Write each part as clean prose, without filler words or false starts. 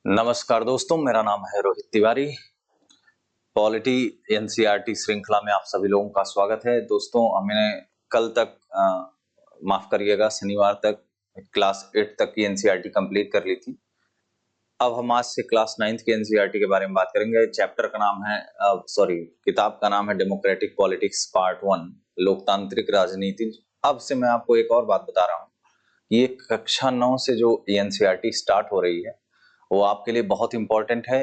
नमस्कार दोस्तों, मेरा नाम है रोहित तिवारी। पॉलिटी एनसीईआरटी श्रृंखला में आप सभी लोगों का स्वागत है। दोस्तों, मैंने कल तक माफ करिएगा, शनिवार तक क्लास 8 तक की एनसीईआरटी कंप्लीट कर ली थी। अब हम आज से क्लास 9th की एनसीईआरटी के बारे में बात करेंगे। चैप्टर का नाम है किताब का नाम है डेमोक्रेटिक पॉलिटिक्स पार्ट 1, लोकतांत्रिक राजनीति। अब से मैं आपको एक और बात बता रहा हूँ, ये कक्षा 9 से जो एनसीईआरटी स्टार्ट हो रही है वो आपके लिए बहुत इंपॉर्टेंट है।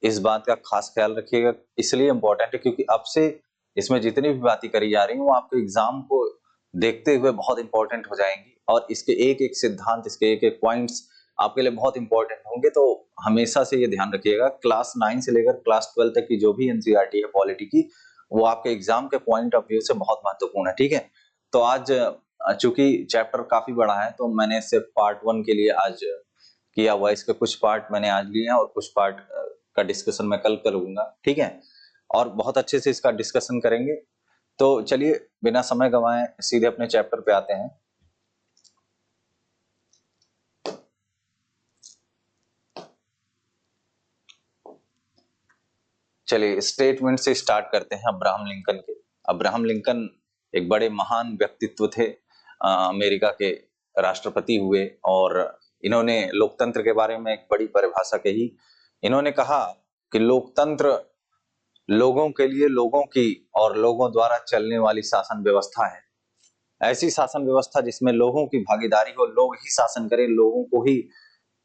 इस बात का खास ख्याल रखिएगा। इसलिए इंपॉर्टेंट है क्योंकि अब से इसमें जितनी भी बातें करी जा रही हैं वो आपके एग्जाम को देखते हुए बहुत इंपॉर्टेंट हो जाएंगी और इसके एक एक सिद्धांत, इसके एक एक पॉइंट्स आपके लिए बहुत इंपॉर्टेंट होंगे। तो हमेशा से ये ध्यान रखिएगा, क्लास 9 से लेकर क्लास 12 तक की जो भी एनसीईआरटी है पॉलिटी की, वो आपके एग्जाम के पॉइंट ऑफ व्यू से बहुत महत्वपूर्ण है। ठीक है, तो आज चूंकि चैप्टर काफी बड़ा है तो मैंने सिर्फ पार्ट 1 के लिए आज किया हुआ। इसके कुछ पार्ट मैंने आज लिए हैं और कुछ पार्ट का डिस्कशन मैं कल करूंगा। ठीक है, और बहुत अच्छे से इसका डिस्कशन करेंगे। तो चलिए बिना समय गंवाए सीधे अपने चैप्टर पे आते हैं। चलिए स्टेटमेंट से स्टार्ट करते हैं अब्राहम लिंकन के। अब्राहम लिंकन एक बड़े महान व्यक्तित्व थे, अमेरिका के राष्ट्रपति हुए और इन्होंने लोकतंत्र के बारे में एक बड़ी परिभाषा कही। इन्होंने कहा कि लोकतंत्र लोगों के लिए, लोगों की और लोगों द्वारा चलने वाली शासन व्यवस्था है। ऐसी शासन व्यवस्था जिसमें लोगों की भागीदारी हो, लोग ही शासन करें, लोगों को ही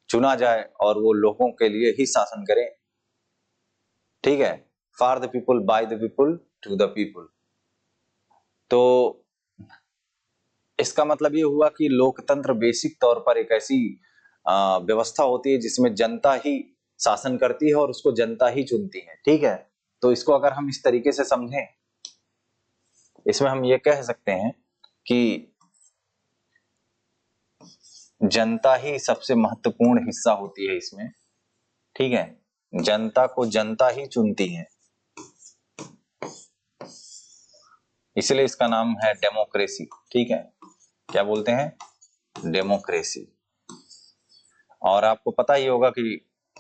चुना जाए और वो लोगों के लिए ही शासन करें। ठीक है, for the people, by the people, to the people. तो इसका मतलब ये हुआ कि लोकतंत्र बेसिक तौर पर एक ऐसी व्यवस्था होती है जिसमें जनता ही शासन करती है और उसको जनता ही चुनती है। ठीक है, तो इसको अगर हम इस तरीके से समझें, इसमें हम ये कह सकते हैं कि जनता ही सबसे महत्वपूर्ण हिस्सा होती है इसमें। ठीक है, जनता को जनता ही चुनती है, इसलिए इसका नाम है डेमोक्रेसी। ठीक है, क्या बोलते हैं? डेमोक्रेसी। और आपको पता ही होगा कि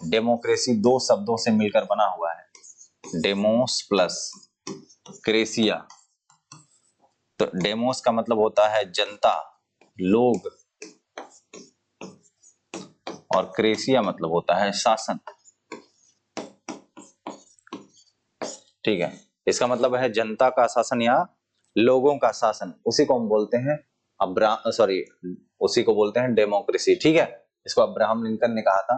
डेमोक्रेसी दो शब्दों से मिलकर बना हुआ है, डेमोस प्लस क्रेसिया। तो डेमोस का मतलब होता है जनता, लोग, और क्रेसिया मतलब होता है शासन। ठीक है, इसका मतलब है जनता का शासन या लोगों का शासन। उसी को हम बोलते हैं उसी को बोलते हैं डेमोक्रेसी। ठीक है, इसको अब्राहम लिंकन ने कहा था,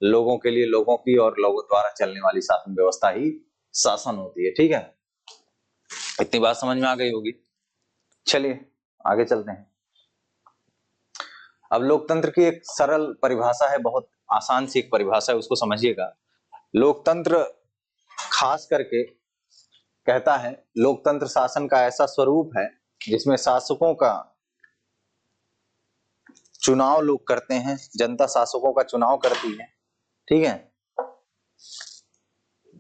लोगों के लिए, लोगों की और लोगों द्वारा चलने वाली शासन व्यवस्था ही शासन होती है। ठीक है, इतनी बात समझ में आ गई होगी। चलिए आगे चलते हैं। अब लोकतंत्र की एक सरल परिभाषा है, बहुत आसान सी एक परिभाषा है, उसको समझिएगा। लोकतंत्र खास करके कहता है, लोकतंत्र शासन का ऐसा स्वरूप है जिसमें शासकों का चुनाव लोग करते हैं, जनता शासकों का चुनाव करती है। ठीक है,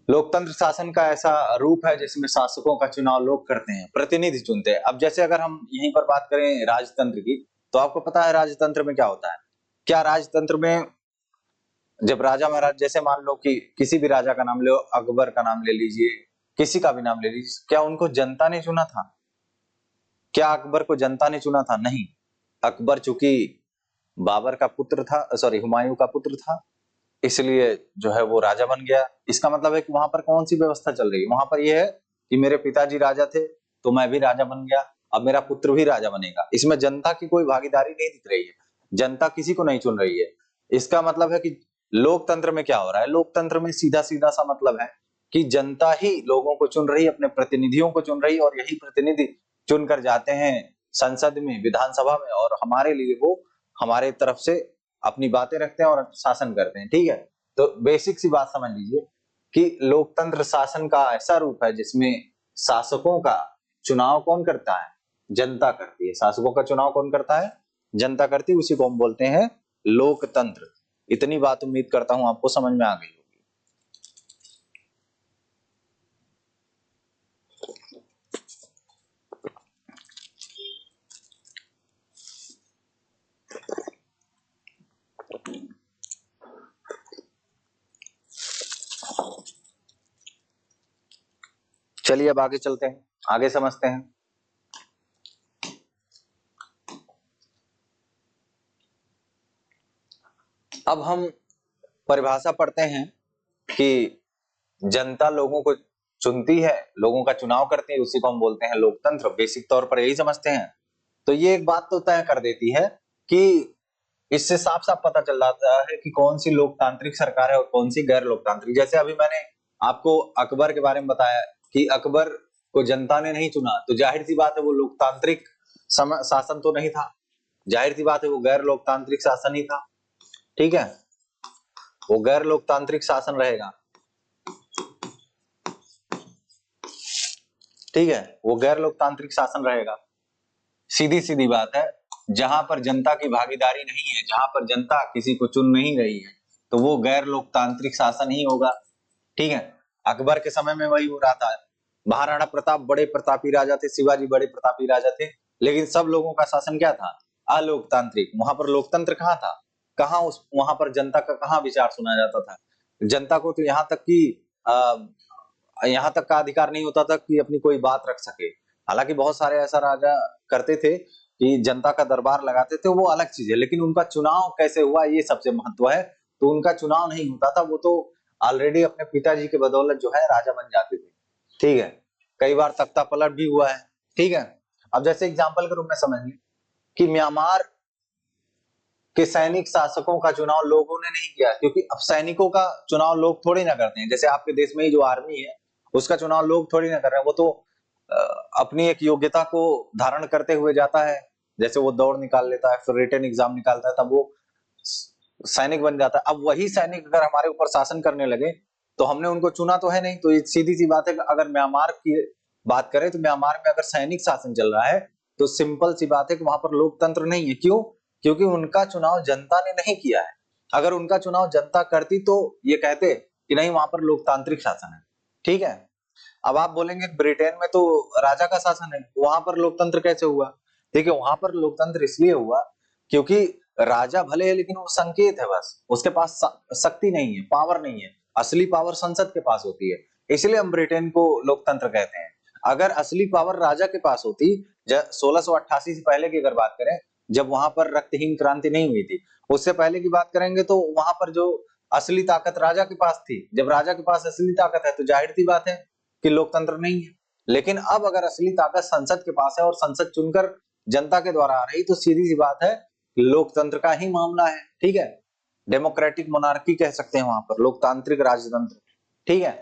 लोकतंत्र शासन का ऐसा रूप है जिसमें शासकों का चुनाव लोग करते हैं, प्रतिनिधि चुनते हैं। अब जैसे अगर हम यहीं पर बात करें राजतंत्र की, तो आपको पता है राजतंत्र में क्या होता है? क्या राजतंत्र में जब राजा महाराज, जैसे मान लो कि किसी भी राजा का नाम लो, अकबर का नाम ले लीजिए, किसी का भी नाम ले लीजिए, क्या उनको जनता ने चुना था? क्या अकबर को जनता ने चुना था? नहीं। अकबर चूंकि बाबर का पुत्र था, हुमायूं का पुत्र था, इसलिए जो है वो राजा बन गया। इसका मतलब है कि वहां पर कौन सी व्यवस्था चल रही है? वहां पर यह है कि मेरे पिताजी राजा थे तो मैं भी राजा बन गया, अब मेरा पुत्र भी राजा बनेगा। इसमें जनता की कोई भागीदारी नहीं दिख रही है, जनता किसी को नहीं चुन रही है। इसका मतलब है कि लोकतंत्र में क्या हो रहा है? लोकतंत्र में सीधा सीधा सा मतलब है कि जनता ही लोगों को चुन रही है, अपने प्रतिनिधियों को चुन रही है, और यही प्रतिनिधि चुनकर जाते हैं संसद में, विधानसभा में, और हमारे लिए वो हमारे तरफ से अपनी बातें रखते हैं और शासन करते हैं। ठीक है, तो बेसिक सी बात समझ लीजिए कि लोकतंत्र शासन का ऐसा रूप है जिसमें शासकों का चुनाव कौन करता है? जनता करती है। शासकों का चुनाव कौन करता है? जनता करती है। उसी को हम बोलते हैं लोकतंत्र। इतनी बात उम्मीद करता हूं आपको समझ में आ गई होगी। चलिए अब आगे चलते हैं, आगे समझते हैं। अब हम परिभाषा पढ़ते हैं कि जनता लोगों को चुनती है, लोगों का चुनाव करती है, उसी को हम बोलते हैं लोकतंत्र। बेसिक तौर पर यही समझते हैं। तो ये एक बात तो तय कर देती है कि इससे साफ साफ पता चल जाता है कि कौन सी लोकतांत्रिक सरकार है और कौन सी गैर लोकतांत्रिक। जैसे अभी मैंने आपको अकबर के बारे में बताया कि अकबर को जनता ने नहीं चुना, तो जाहिर सी बात है वो लोकतांत्रिक शासन तो नहीं था, जाहिर सी बात है वो गैर लोकतांत्रिक शासन ही था। ठीक है, वो गैर लोकतांत्रिक शासन रहेगा। ठीक है, वो गैर लोकतांत्रिक शासन रहेगा। सीधी सीधी बात है, जहां पर जनता की भागीदारी नहीं है, जहां पर जनता किसी को चुन नहीं रही है, तो वो गैर लोकतांत्रिक शासन ही होगा। ठीक है, अकबर के समय में वही हो रहा था। महाराणा प्रताप बड़े प्रतापी राजा थे, शिवाजी बड़े प्रतापी राजा थे, लेकिन सब लोगों का शासन क्या था? अलोकतांत्रिक। वहां पर लोकतंत्र कहाँ था? कहाँ उस वहां पर जनता का कहाँ विचार सुना जाता था? जनता को तो यहाँ तक कि यहाँ तक का अधिकार नहीं होता था कि अपनी कोई बात रख सके। हालांकि बहुत सारे ऐसा राजा करते थे कि जनता का दरबार लगाते थे, वो अलग चीज है, लेकिन उनका चुनाव कैसे हुआ ये सबसे महत्व है। तो उनका चुनाव नहीं होता था, वो तो ऑलरेडी अपने पिताजी के बदौलत जो है राजा बन जाते थे। ठीक है, कई बार तख्ता पलट भी हुआ है। ठीक है, अब जैसे एग्जाम्पल के रूप में समझ लें कि म्यांमार के सैनिक शासकों का चुनाव लोगों ने नहीं किया, क्योंकि अब सैनिकों का चुनाव लोग थोड़ी ना करते हैं। जैसे आपके देश में ही जो आर्मी है उसका चुनाव लोग थोड़ी ना कर रहे हैं, वो तो अपनी एक योग्यता को धारण करते हुए जाता है। जैसे वो दौड़ निकाल लेता है, फिर रिटन एग्जाम निकालता है, तब वो सैनिक बन जाता है। अब वही सैनिक अगर हमारे ऊपर शासन करने लगे तो हमने उनको चुना तो है नहीं। तो ये सीधी सी बात है कि अगर म्यांमार की बात करें तो म्यांमार में अगर सैनिक शासन चल रहा है तो सिंपल सी बात है कि वहां पर लोकतंत्र नहीं है। क्यों? क्योंकि उनका चुनाव जनता ने नहीं किया है। अगर उनका चुनाव जनता करती तो ये कहते कि नहीं वहां पर लोकतांत्रिक शासन है। ठीक है, अब आप बोलेंगे ब्रिटेन में तो राजा का शासन है, वहां पर लोकतंत्र कैसे हुआ? देखिए, वहां पर लोकतंत्र इसलिए हुआ क्योंकि राजा भले है लेकिन वो संकेत है, बस उसके पास शक्ति नहीं है, पावर नहीं है। असली पावर संसद के पास होती है, इसलिए हम ब्रिटेन को लोकतंत्र कहते हैं। अगर असली पावर राजा के पास होती, 1688 से पहले की अगर बात करें, जब वहां पर रक्तहीन क्रांति नहीं हुई थी, उससे पहले की बात करेंगे तो वहां पर जो असली ताकत राजा के पास थी। जब राजा के पास असली ताकत है तो जाहिर सी बात है कि लोकतंत्र नहीं है। लेकिन अब अगर असली ताकत संसद के पास है और संसद चुनकर जनता के द्वारा आ रही, तो सीधी सी बात है लोकतंत्र का ही मामला है। ठीक है, डेमोक्रेटिक मोनार्की कह सकते हैं वहां पर, लोकतांत्रिक राजतंत्र। ठीक है,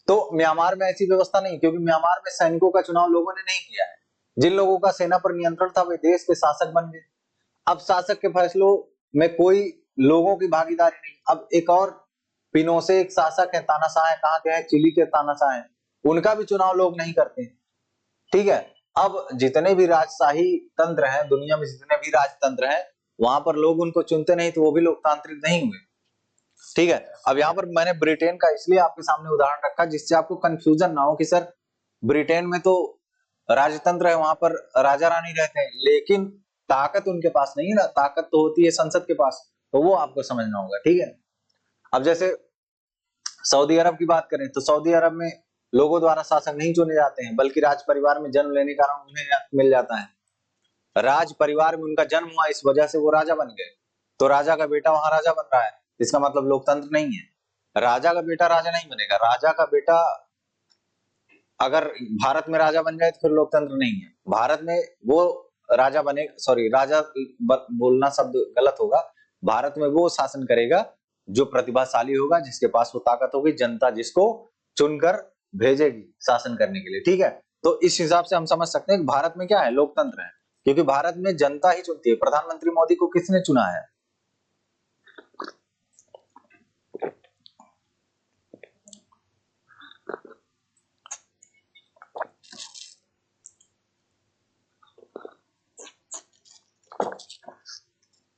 तो म्यांमार में ऐसी व्यवस्था नहीं, क्योंकि म्यांमार में सैनिकों का चुनाव लोगों ने नहीं किया है। जिन लोगों का सेना पर नियंत्रण था वे देश के शासक बन गए। अब शासक के फैसलों में कोई लोगों की भागीदारी नहीं। अब एक और पिनोसे एक शासक है, तानाशाह है, कहाँ के हैं? चिली के तानाशाह है। उनका भी चुनाव लोग नहीं करते। ठीक है, अब जितने भी राजशाही तंत्र हैं दुनिया में, जितने भी राजतंत्र हैं, वहां पर लोग उनको चुनते नहीं, तो वो भी लोकतांत्रिक नहीं हुए। ठीक है, अब यहाँ पर मैंने ब्रिटेन का इसलिए आपके सामने उदाहरण रखा जिससे आपको कंफ्यूजन ना हो कि सर ब्रिटेन में तो राजतंत्र है, वहां पर राजा रानी रहते हैं, लेकिन ताकत उनके पास नहीं है ना, ताकत तो होती है संसद के पास। तो वो आपको समझना होगा। ठीक है, अब जैसे सऊदी अरब की बात करें तो सऊदी अरब में लोगों द्वारा शासक नहीं चुने जाते हैं, बल्कि राज परिवार में जन्म लेने का कारण उन्हें मिल जाता है। राज परिवार में उनका जन्म हुआ, इस वजह से वो राजा बन गए। तो राजा का बेटा वहां राजा बन रहा है, इसका मतलब लोकतंत्र नहीं है। राजा का बेटा राजा नहीं बनेगा। राजा का बेटा अगर भारत में राजा बन जाए तो फिर लोकतंत्र नहीं है। भारत में वो राजा बने, सॉरी राजा बोलना शब्द गलत होगा। भारत में वो शासन करेगा जो प्रतिभाशाली होगा, जिसके पास वो ताकत होगी, जनता जिसको चुनकर भेजेगी शासन करने के लिए। ठीक है, तो इस हिसाब से हम समझ सकते हैं कि भारत में क्या है, लोकतंत्र है, क्योंकि भारत में जनता ही चुनती है। प्रधानमंत्री मोदी को किसने चुना है?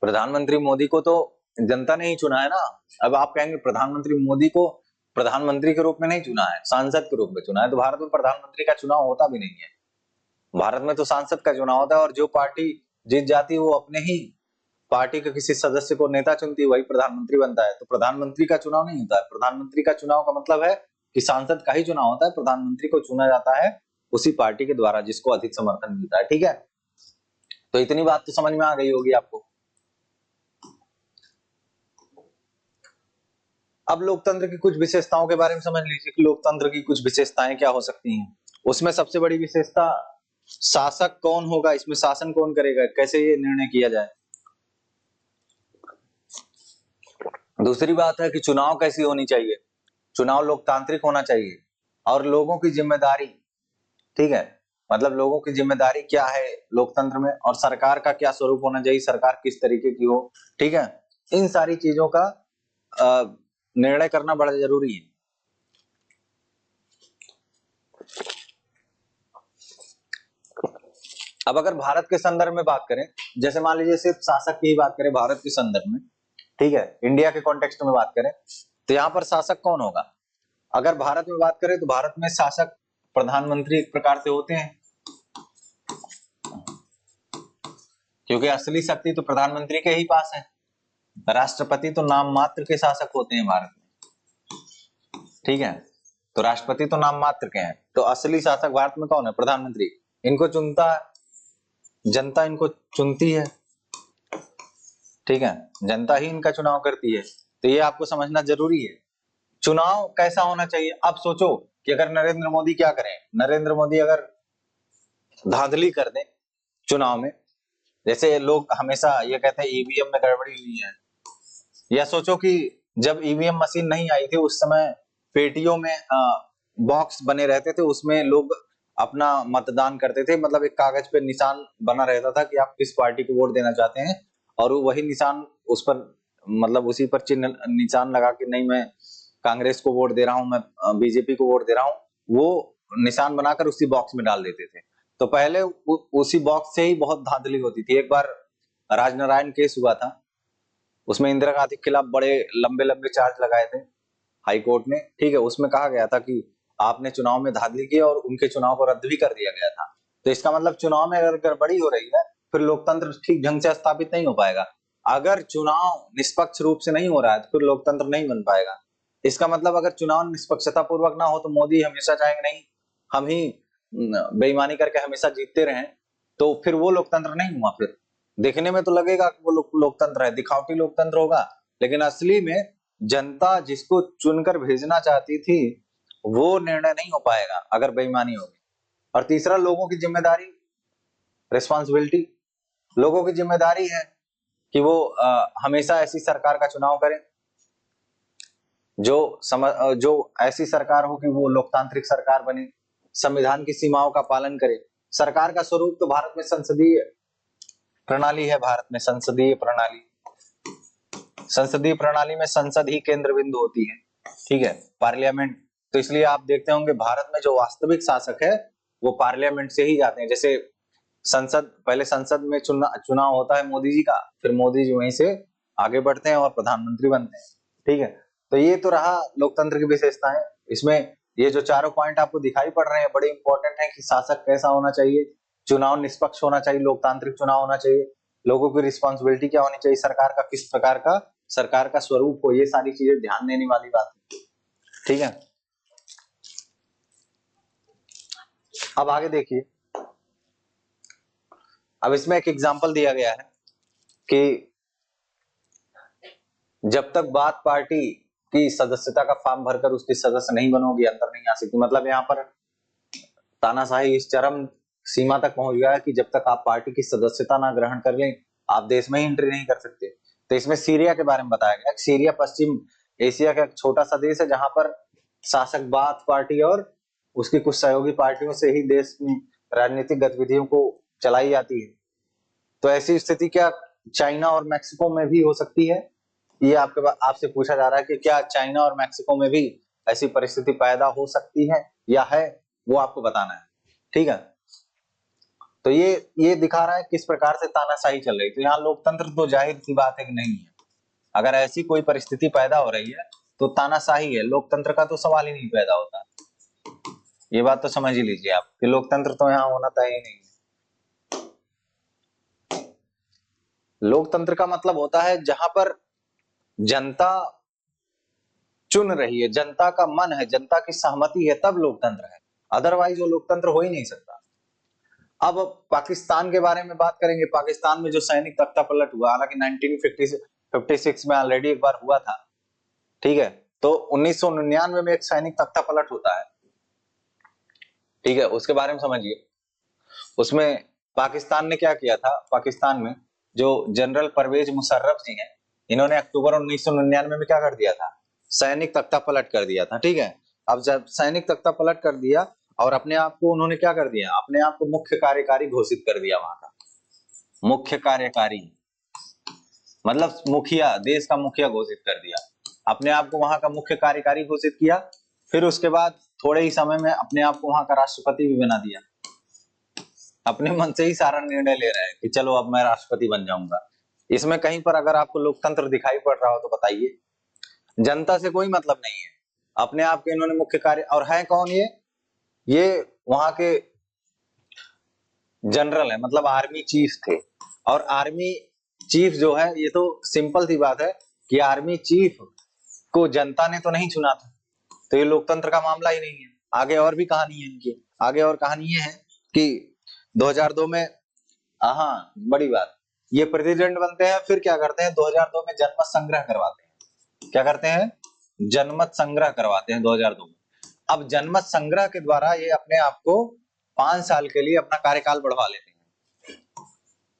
प्रधानमंत्री मोदी को तो जनता ने ही चुना है ना। अब आप कहेंगे प्रधानमंत्री मोदी को प्रधानमंत्री के रूप में नहीं चुना है, सांसद के रूप में चुना है। तो भारत में प्रधानमंत्री का चुनाव होता भी नहीं है। भारत में तो सांसद का चुनाव होता है, और जो पार्टी जीत जाती है वो अपने ही पार्टी के किसी सदस्य को नेता चुनती है, वही प्रधानमंत्री बनता है। तो प्रधानमंत्री का चुनाव नहीं होता है। प्रधानमंत्री का चुनाव का मतलब है कि सांसद का ही चुनाव होता है, प्रधानमंत्री को चुना जाता है उसी पार्टी के द्वारा जिसको अधिक समर्थन मिलता है। ठीक है, तो इतनी बात तो समझ में आ गई होगी आपको। अब लोकतंत्र की कुछ विशेषताओं के बारे में समझ लीजिए कि लोकतंत्र की कुछ विशेषताएं क्या हो सकती हैं। उसमें सबसे बड़ी विशेषता शासक कौन होगा, इसमें शासन कौन करेगा, कैसे ये निर्णय किया जाए। दूसरी बात है कि चुनाव कैसी होनी चाहिए, चुनाव लोकतांत्रिक होना चाहिए, और लोगों की जिम्मेदारी, ठीक है, मतलब लोगों की जिम्मेदारी क्या है लोकतंत्र में, और सरकार का क्या स्वरूप होना चाहिए, सरकार किस तरीके की हो। ठीक है, इन सारी चीजों का निर्णय करना बड़ा जरूरी है। अब अगर भारत के संदर्भ में बात करें, जैसे मान लीजिए सिर्फ शासक की ही बात करें भारत के संदर्भ में, ठीक है, इंडिया के कॉन्टेक्स्ट में बात करें, तो यहाँ पर शासक कौन होगा। अगर भारत में बात करें तो भारत में शासक प्रधानमंत्री एक प्रकार से होते हैं, क्योंकि असली शक्ति तो प्रधानमंत्री के ही पास है, राष्ट्रपति तो नाम मात्र के शासक होते हैं भारत में। ठीक है, तो राष्ट्रपति तो नाम मात्र के हैं, तो असली शासक भारत में कौन है, प्रधानमंत्री। इनको चुनता है जनता, इनको चुनती है, ठीक है, जनता ही इनका चुनाव करती है, तो ये आपको समझना जरूरी है। चुनाव कैसा होना चाहिए, अब सोचो कि अगर नरेंद्र मोदी क्या करें, नरेंद्र मोदी अगर धांधली कर दें चुनाव में, जैसे लोग हमेशा ये कहते हैं ईवीएम में गड़बड़ी हुई है, या सोचो कि जब ईवीएम मशीन नहीं आई थी उस समय पेटियों में बॉक्स बने रहते थे, उसमें लोग अपना मतदान करते थे, मतलब एक कागज पे निशान बना रहता था कि आप किस पार्टी को वोट देना चाहते हैं, और वही निशान उस पर, मतलब उसी पर चिन्ह निशान लगा के, नहीं मैं कांग्रेस को वोट दे रहा हूं, मैं बीजेपी को वोट दे रहा हूं, वो निशान बनाकर उसी बॉक्स में डाल देते थे। तो पहले उसी बॉक्स से ही बहुत धांधली होती थी। एक बार राजनारायण केस हुआ था, उसमें इंदिरा गांधी के खिलाफ बड़े लंबे लंबे चार्ज लगाए थे हाई कोर्ट ने, ठीक है, उसमें कहा गया था कि आपने चुनाव में धांधली की और उनके चुनाव को रद्द भी कर दिया गया था। तो इसका मतलब चुनाव में अगर गड़बड़ी हो रही है फिर लोकतंत्र ठीक ढंग से स्थापित नहीं हो पाएगा। अगर चुनाव निष्पक्ष रूप से नहीं हो रहा है तो फिर लोकतंत्र नहीं बन पाएगा। इसका मतलब अगर चुनाव निष्पक्षता पूर्वक ना हो तो मोदी हमेशा चाहेंगे नहीं हम ही बेईमानी करके हमेशा जीतते रहें, तो फिर वो लोकतंत्र नहीं हुआ। फिर देखने में तो लगेगा कि वो लोकतंत्र है, दिखावटी लोकतंत्र होगा, लेकिन असली में जनता जिसको चुनकर भेजना चाहती थी वो निर्णय नहीं हो पाएगा अगर बेईमानी होगी। और तीसरा, लोगों की जिम्मेदारी, रिस्पॉन्सिबिलिटी, लोगों की जिम्मेदारी है कि वो हमेशा ऐसी सरकार का चुनाव करें जो ऐसी सरकार हो कि वो लोकतांत्रिक सरकार बने, संविधान की सीमाओं का पालन करे। सरकार का स्वरूप तो भारत में संसदीय प्रणाली है, भारत में संसदीय प्रणाली, संसदीय प्रणाली में संसद ही केंद्र बिंदु होती है, ठीक है, पार्लियामेंट। तो इसलिए आप देखते होंगे भारत में जो वास्तविक शासक है वो पार्लियामेंट से ही जाते हैं। जैसे संसद, पहले संसद में चुनाव होता है मोदी जी का, फिर मोदी जी वहीं से आगे बढ़ते हैं और प्रधानमंत्री बनते हैं, ठीक है। तो ये तो रहा लोकतंत्र की विशेषताएं। इसमें ये जो चारों पॉइंट आपको दिखाई पड़ रहे हैं बड़े इंपॉर्टेंट है कि शासक कैसा होना चाहिए, चुनाव निष्पक्ष होना चाहिए, लोकतांत्रिक चुनाव होना चाहिए, लोगों की रिस्पॉन्सिबिलिटी क्या होनी चाहिए, सरकार का किस प्रकार का सरकार का स्वरूप हो, ये सारी चीजें ध्यान देने वाली बात है, ठीक है। अब आगे देखिए, अब इसमें एक एग्जांपल दिया गया है कि जब तक बात पार्टी की सदस्यता का फॉर्म भरकर उसकी सदस्य नहीं बनोगी अंदर नहीं आ सकती। मतलब यहाँ पर तानाशाही इस चरम सीमा तक पहुंच गया है कि जब तक आप पार्टी की सदस्यता ना ग्रहण कर लें आप देश में ही एंट्री नहीं कर सकते। तो इसमें सीरिया के बारे में बताया गया। सीरिया पश्चिम एशिया का एक छोटा सा देश है जहां पर शासक बाथ पार्टी और उसकी कुछ सहयोगी पार्टियों से ही देश में राजनीतिक गतिविधियों को चलाई जाती है। तो ऐसी स्थिति क्या चाइना और मैक्सिको में भी हो सकती है, ये आपसे पूछा जा रहा है कि क्या चाइना और मैक्सिको में भी ऐसी परिस्थिति पैदा हो सकती है या है, वो आपको बताना है, ठीक है। तो ये दिखा रहा है किस प्रकार से तानाशाही चल रही। तो यहाँ लोकतंत्र तो जाहिर सी बात है कि नहीं है। अगर ऐसी कोई परिस्थिति पैदा हो रही है तो तानाशाही है, लोकतंत्र का तो सवाल ही नहीं पैदा होता। ये बात तो समझ ही लीजिए आप कि लोकतंत्र तो यहाँ होना तय ही नहीं है। लोकतंत्र का मतलब होता है जहां पर जनता चुन रही है, जनता का मन है, जनता की सहमति है, तब लोकतंत्र है, अदरवाइज वो लोकतंत्र हो ही नहीं सकता। अब पाकिस्तान के बारे में बात करेंगे। पाकिस्तान में जो सैनिक तख्ता पलट हुआ, हालांकि 1956 में ऑलरेडी एक बार हुआ था, ठीक है, तो 1999 में एक सैनिक तख्ता पलट होता है, ठीक है, उसके बारे में समझिए। उसमें पाकिस्तान ने क्या किया था, पाकिस्तान में जो जनरल परवेज मुशर्रफ जी हैं, इन्होंने अक्टूबर 1999 में क्या कर दिया था, सैनिक तख्ता पलट कर दिया था, ठीक है। अब जब सैनिक तख्ता पलट कर दिया और अपने आप को उन्होंने क्या कर दिया, अपने आप को मुख्य कार्यकारी घोषित कर दिया, वहां का मुख्य कार्यकारी मतलब मुखिया, देश का मुखिया घोषित कर दिया, अपने आप को वहां का मुख्य कार्यकारी घोषित किया। फिर उसके बाद थोड़े ही समय में अपने आप को वहां का राष्ट्रपति भी बना दिया, अपने मन से ही सारा निर्णय ले रहे हैं कि चलो अब मैं राष्ट्रपति बन जाऊंगा। इसमें कहीं पर अगर आपको लोकतंत्र दिखाई पड़ रहा हो तो बताइए। जनता से कोई मतलब नहीं है, अपने आप के इन्होंने मुख्य कार्य, और है कौन ये वहां के जनरल है, मतलब आर्मी चीफ थे। और आर्मी चीफ जो है, ये तो सिंपल सी बात है कि आर्मी चीफ को जनता ने तो नहीं चुना था, तो ये लोकतंत्र का मामला ही नहीं है। आगे और भी कहानी है इनकी, आगे और कहानी ये है कि 2002 में, हाँ बड़ी बात, ये प्रेसिडेंट बनते हैं, फिर क्या करते हैं 2002 में जनमत संग्रह करवाते हैं। क्या करते हैं, जनमत संग्रह करवाते हैं 2002 में। अब जनमत संग्रह के द्वारा ये अपने आप को 5 साल के लिए अपना कार्यकाल बढ़वा लेते हैं,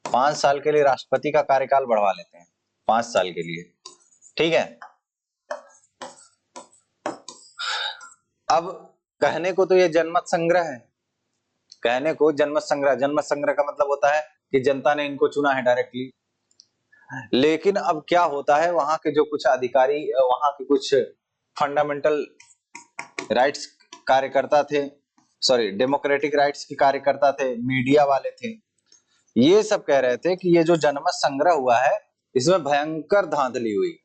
5 साल के लिए राष्ट्रपति का कार्यकाल बढ़वा लेते हैं, 5 साल के लिए, ठीक है। अब कहने को तो ये जनमत संग्रह है, कहने को जनमत संग्रह, जनमत संग्रह का मतलब होता है कि जनता ने इनको चुना है डायरेक्टली। लेकिन अब क्या होता है, वहां के जो कुछ अधिकारी, वहां के कुछ फंडामेंटल राइट्स कार्यकर्ता थे, सॉरी डेमोक्रेटिक राइट्स के कार्यकर्ता थे, मीडिया वाले थे, ये सब कह रहे थे कि ये जो जनमत संग्रह हुआ है, इसमें भयंकर धांधली हुई,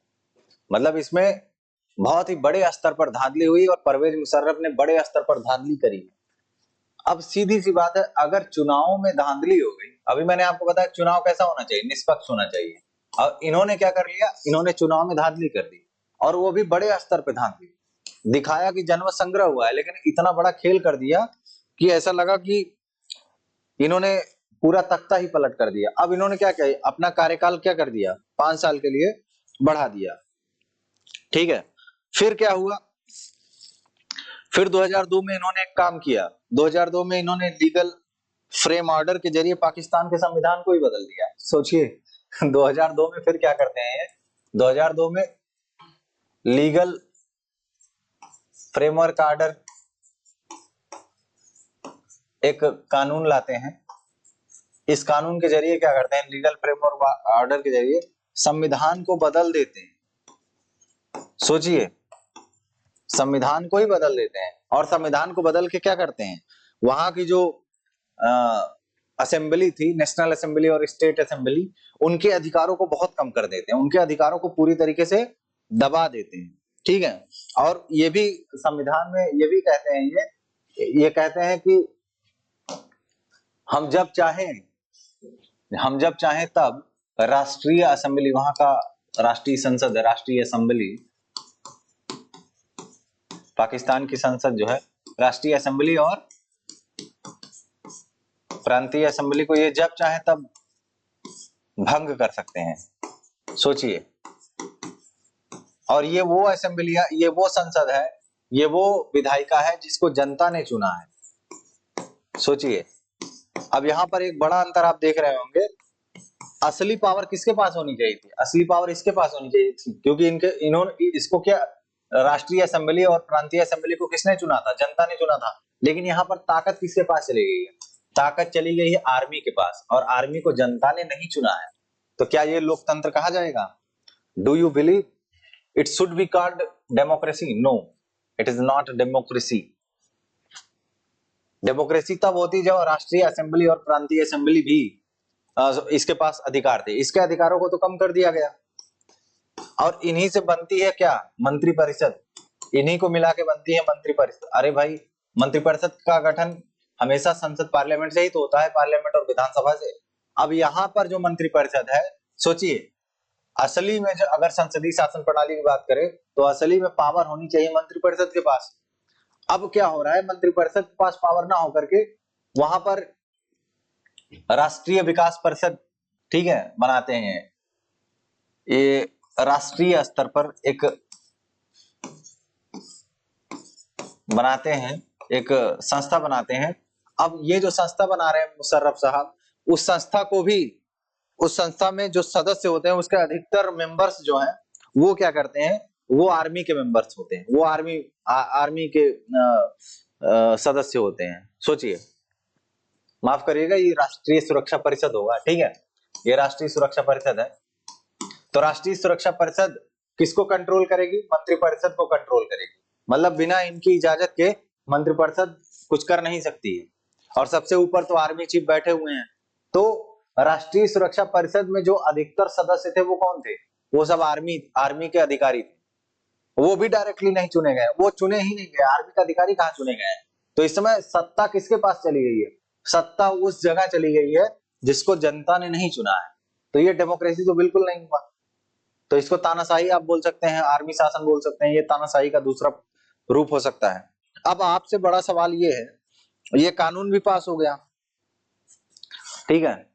मतलब इसमें बहुत ही बड़े स्तर पर धांधली हुई और परवेज मुशर्रफ ने बड़े स्तर पर धांधली करी। अब सीधी सी बात है, अगर चुनावों में धांधली हो गई, अभी मैंने आपको बताया चुनाव कैसा होना चाहिए, निष्पक्ष होना चाहिए, और इन्होंने क्या कर लिया, इन्होंने चुनाव में धांधली कर दी, और वो भी बड़े स्तर पे धांधली, दिखाया कि जनमत संग्रह हुआ है, लेकिन इतना बड़ा खेल कर दिया कि ऐसा लगा कि इन्होंने पूरा तख्ता ही पलट कर दिया। अब इन्होंने क्या किया, अपना कार्यकाल क्या कर दिया, 5 साल के लिए बढ़ा दिया, ठीक है। फिर क्या हुआ, फिर 2002 में इन्होंने एक काम किया, 2002 में इन्होंने लीगल फ्रेम ऑर्डर के जरिए पाकिस्तान के संविधान को ही बदल दिया। सोचिए 2002 में फिर क्या करते हैं, 2002 में लीगल फ्रेमवर्क ऑर्डर एक कानून लाते हैं। इस कानून के जरिए क्या करते हैं, लीगल फ्रेमवर्क ऑर्डर के जरिए संविधान को बदल देते हैं। सोचिए, संविधान को ही बदल देते हैं, और संविधान को बदल के क्या करते हैं, वहां की जो असेंबली थी, नेशनल असेंबली और स्टेट असेंबली, उनके अधिकारों को बहुत कम कर देते हैं, उनके अधिकारों को पूरी तरीके से दबा देते हैं, ठीक है। और ये भी संविधान में ये भी कहते हैं, ये कहते हैं कि हम जब चाहें तब राष्ट्रीय असेंबली, वहां का राष्ट्रीय संसद है, राष्ट्रीय असेंबली, पाकिस्तान की संसद जो है, राष्ट्रीय असेंबली और प्रांतीय असेंबली को ये जब चाहे तब भंग कर सकते हैं। सोचिए, और ये वो असेंबलियां, ये वो संसद है, ये वो विधायिका है जिसको जनता ने चुना है। सोचिए, अब यहाँ पर एक बड़ा अंतर आप देख रहे होंगे, असली पावर किसके पास होनी चाहिए थी, असली पावर इसके पास होनी चाहिए थी, क्योंकि इन्होंने इसको क्या, राष्ट्रीय असेंबली और प्रांतीय असेंबली को किसने चुना था, जनता ने चुना था। लेकिन यहाँ पर ताकत किसके पास चली गई है, ताकत चली गई है आर्मी के पास, और आर्मी को जनता ने नहीं चुना है। तो क्या ये लोकतंत्र कहा जाएगा? Do you believe it should be called democracy? No, it is not democracy. Democracy तब होती जब राष्ट्रीय असेंबली और प्रांतीय असेंबली भी इसके पास अधिकार थे, इसके अधिकारों को तो कम कर दिया गया। और इन्हीं से बनती है क्या, मंत्रिपरिषद, इन्हीं को मिला के बनती है मंत्रिपरिषद। अरे भाई, मंत्रिपरिषद का गठन हमेशा संसद पार्लियामेंट से ही तो होता है, पार्लियामेंट और विधानसभा से। अब यहाँ पर जो मंत्रिपरिषद है, सोचिए, असली में जो अगर संसदीय शासन प्रणाली की बात करें तो असली में पावर होनी चाहिए मंत्रिपरिषद के पास। अब क्या हो रहा है, मंत्रिपरिषद के पास पावर ना होकर के वहां पर राष्ट्रीय विकास परिषद, ठीक है, बनाते हैं। ये राष्ट्रीय स्तर पर एक बनाते हैं, एक संस्था बनाते हैं। अब ये जो संस्था बना रहे हैं मुशर्रफ साहब, उस संस्था को भी, उस संस्था में जो सदस्य होते हैं उसके अधिकतर मेंबर्स जो हैं वो क्या करते हैं, वो आर्मी के मेंबर्स होते हैं, वो आर्मी के सदस्य होते हैं। सोचिए, माफ करिएगा, ये राष्ट्रीय सुरक्षा परिषद होगा, ठीक है, ये राष्ट्रीय सुरक्षा परिषद है। तो राष्ट्रीय सुरक्षा परिषद किसको कंट्रोल करेगी, मंत्रिपरिषद को कंट्रोल करेगी। मतलब बिना इनकी इजाजत के मंत्रिपरिषद कुछ कर नहीं सकती है। और सबसे ऊपर तो आर्मी चीफ बैठे हुए हैं। तो राष्ट्रीय सुरक्षा परिषद में जो अधिकतर सदस्य थे वो कौन थे, वो सब आर्मी के अधिकारी थे। वो भी डायरेक्टली नहीं चुने गए, वो चुने ही नहीं गए, आर्मी के अधिकारी कहाँ चुने गए हैं। तो इस समय सत्ता किसके पास चली गई है, सत्ता उस जगह चली गई है जिसको जनता ने नहीं चुना है। तो ये डेमोक्रेसी तो बिल्कुल नहीं हुआ। तो इसको तानाशाही आप बोल सकते हैं, आर्मी शासन बोल सकते हैं, ये तानाशाही का दूसरा रूप हो सकता है। अब आपसे बड़ा सवाल ये है, ये कानून भी पास हो गया, ठीक है,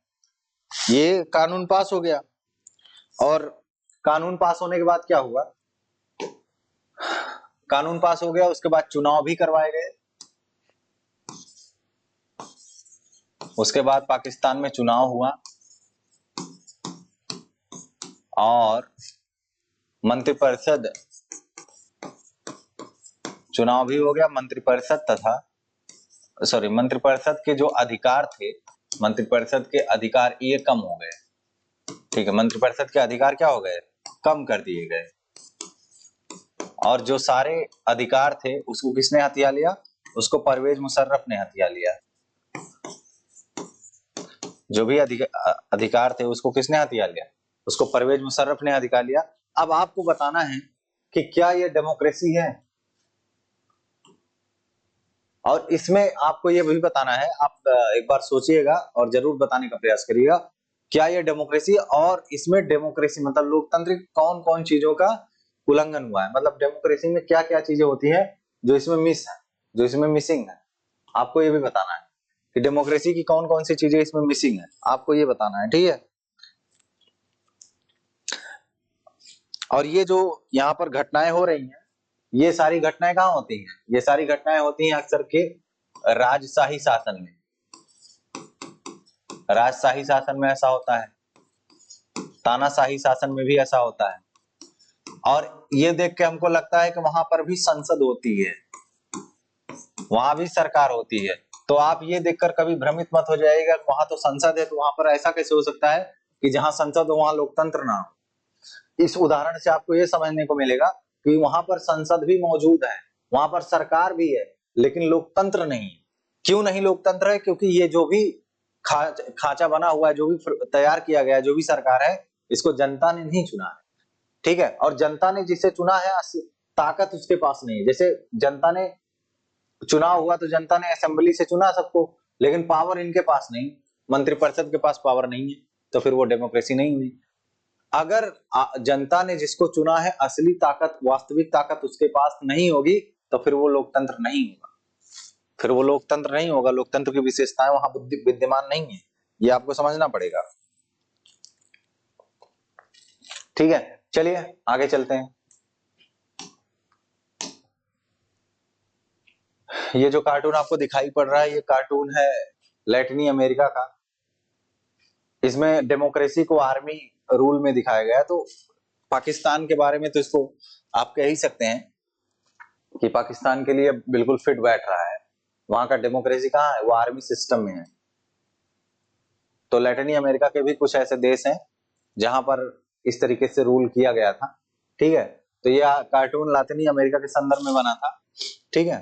ये कानून पास हो गया, और कानून पास होने के बाद क्या हुआ, कानून पास हो गया, उसके बाद चुनाव भी करवाए गए। उसके बाद पाकिस्तान में चुनाव हुआ और मंत्रिपरिषद, चुनाव भी हो गया, मंत्रिपरिषद तथा मंत्रिपरिषद के जो अधिकार थे, मंत्रिपरिषद के अधिकार ये कम हो गए, ठीक है, मंत्रिपरिषद के अधिकार क्या हो गए, कम कर दिए गए। और जो सारे अधिकार थे उसको किसने हथिया लिया, उसको परवेज मुशर्रफ ने हथिया लिया। जो भी अधिकार थे उसको किसने हथिया लिया, उसको परवेज मुशर्रफ ने अधिकार लिया। अब आपको बताना है कि क्या ये डेमोक्रेसी है, और इसमें आपको ये भी बताना है, आप एक बार सोचिएगा और जरूर बताने का प्रयास करिएगा, क्या ये डेमोक्रेसी, और इसमें डेमोक्रेसी मतलब लोकतंत्र की कौन कौन चीजों का उल्लंघन हुआ है, मतलब डेमोक्रेसी में क्या क्या चीजें होती है जो इसमें मिस है, जो इसमें मिसिंग है। आपको ये भी बताना है कि डेमोक्रेसी की कौन कौन सी चीजें इसमें मिसिंग है, आपको ये बताना है, ठीक है। और ये जो यहाँ पर घटनाएं हो रही हैं, ये सारी घटनाएं कहाँ होती हैं, ये सारी घटनाएं होती हैं अक्सर के राजशाही शासन में। राजशाही शासन में ऐसा होता है, तानाशाही शासन में भी ऐसा होता है। और ये देख के हमको लगता है कि वहां पर भी संसद होती है, वहां भी सरकार होती है। तो आप ये देखकर कभी भ्रमित मत हो जाइएगा, वहां तो संसद है तो वहां पर ऐसा कैसे हो सकता है कि जहां संसद हो वहां लोकतंत्र ना हो। इस उदाहरण से आपको ये समझने को मिलेगा कि वहां पर संसद भी मौजूद है, वहां पर सरकार भी है, लेकिन लोकतंत्र नहीं है। क्यों नहीं लोकतंत्र है, क्योंकि ये जो भी खांचा बना हुआ है, जो भी तैयार किया गया है, जो भी सरकार है, इसको जनता ने नहीं चुना है, ठीक है। और जनता ने जिसे चुना है ताकत उसके पास नहीं है। जैसे जनता ने चुनाव हुआ तो जनता ने असेंबली से चुना सबको, लेकिन पावर इनके पास नहीं, मंत्रिपरिषद के पास पावर नहीं है, तो फिर वो डेमोक्रेसी नहीं हुई। अगर जनता ने जिसको चुना है असली ताकत, वास्तविक ताकत उसके पास नहीं होगी, तो फिर वो लोकतंत्र नहीं होगा, फिर वो लोकतंत्र नहीं होगा। लोकतंत्र की विशेषताएं वहां विद्यमान नहीं है, ये आपको समझना पड़ेगा, ठीक है। चलिए आगे चलते हैं। ये जो कार्टून आपको दिखाई पड़ रहा है, ये कार्टून है लैटिनी अमेरिका का। इसमें डेमोक्रेसी को आर्मी रूल में दिखाया गया है। तो पाकिस्तान के बारे में तो इसको आप कह ही सकते हैं कि पाकिस्तान के लिए बिल्कुल फिट बैठ रहा है। वहां का डेमोक्रेसी कहाँ है, वो आर्मी सिस्टम में है। तो लैटिनी अमेरिका के भी कुछ ऐसे देश हैं जहां पर इस तरीके से रूल किया गया था, ठीक है। तो ये कार्टून लैटिनी अमेरिका के संदर्भ में बना था, ठीक है।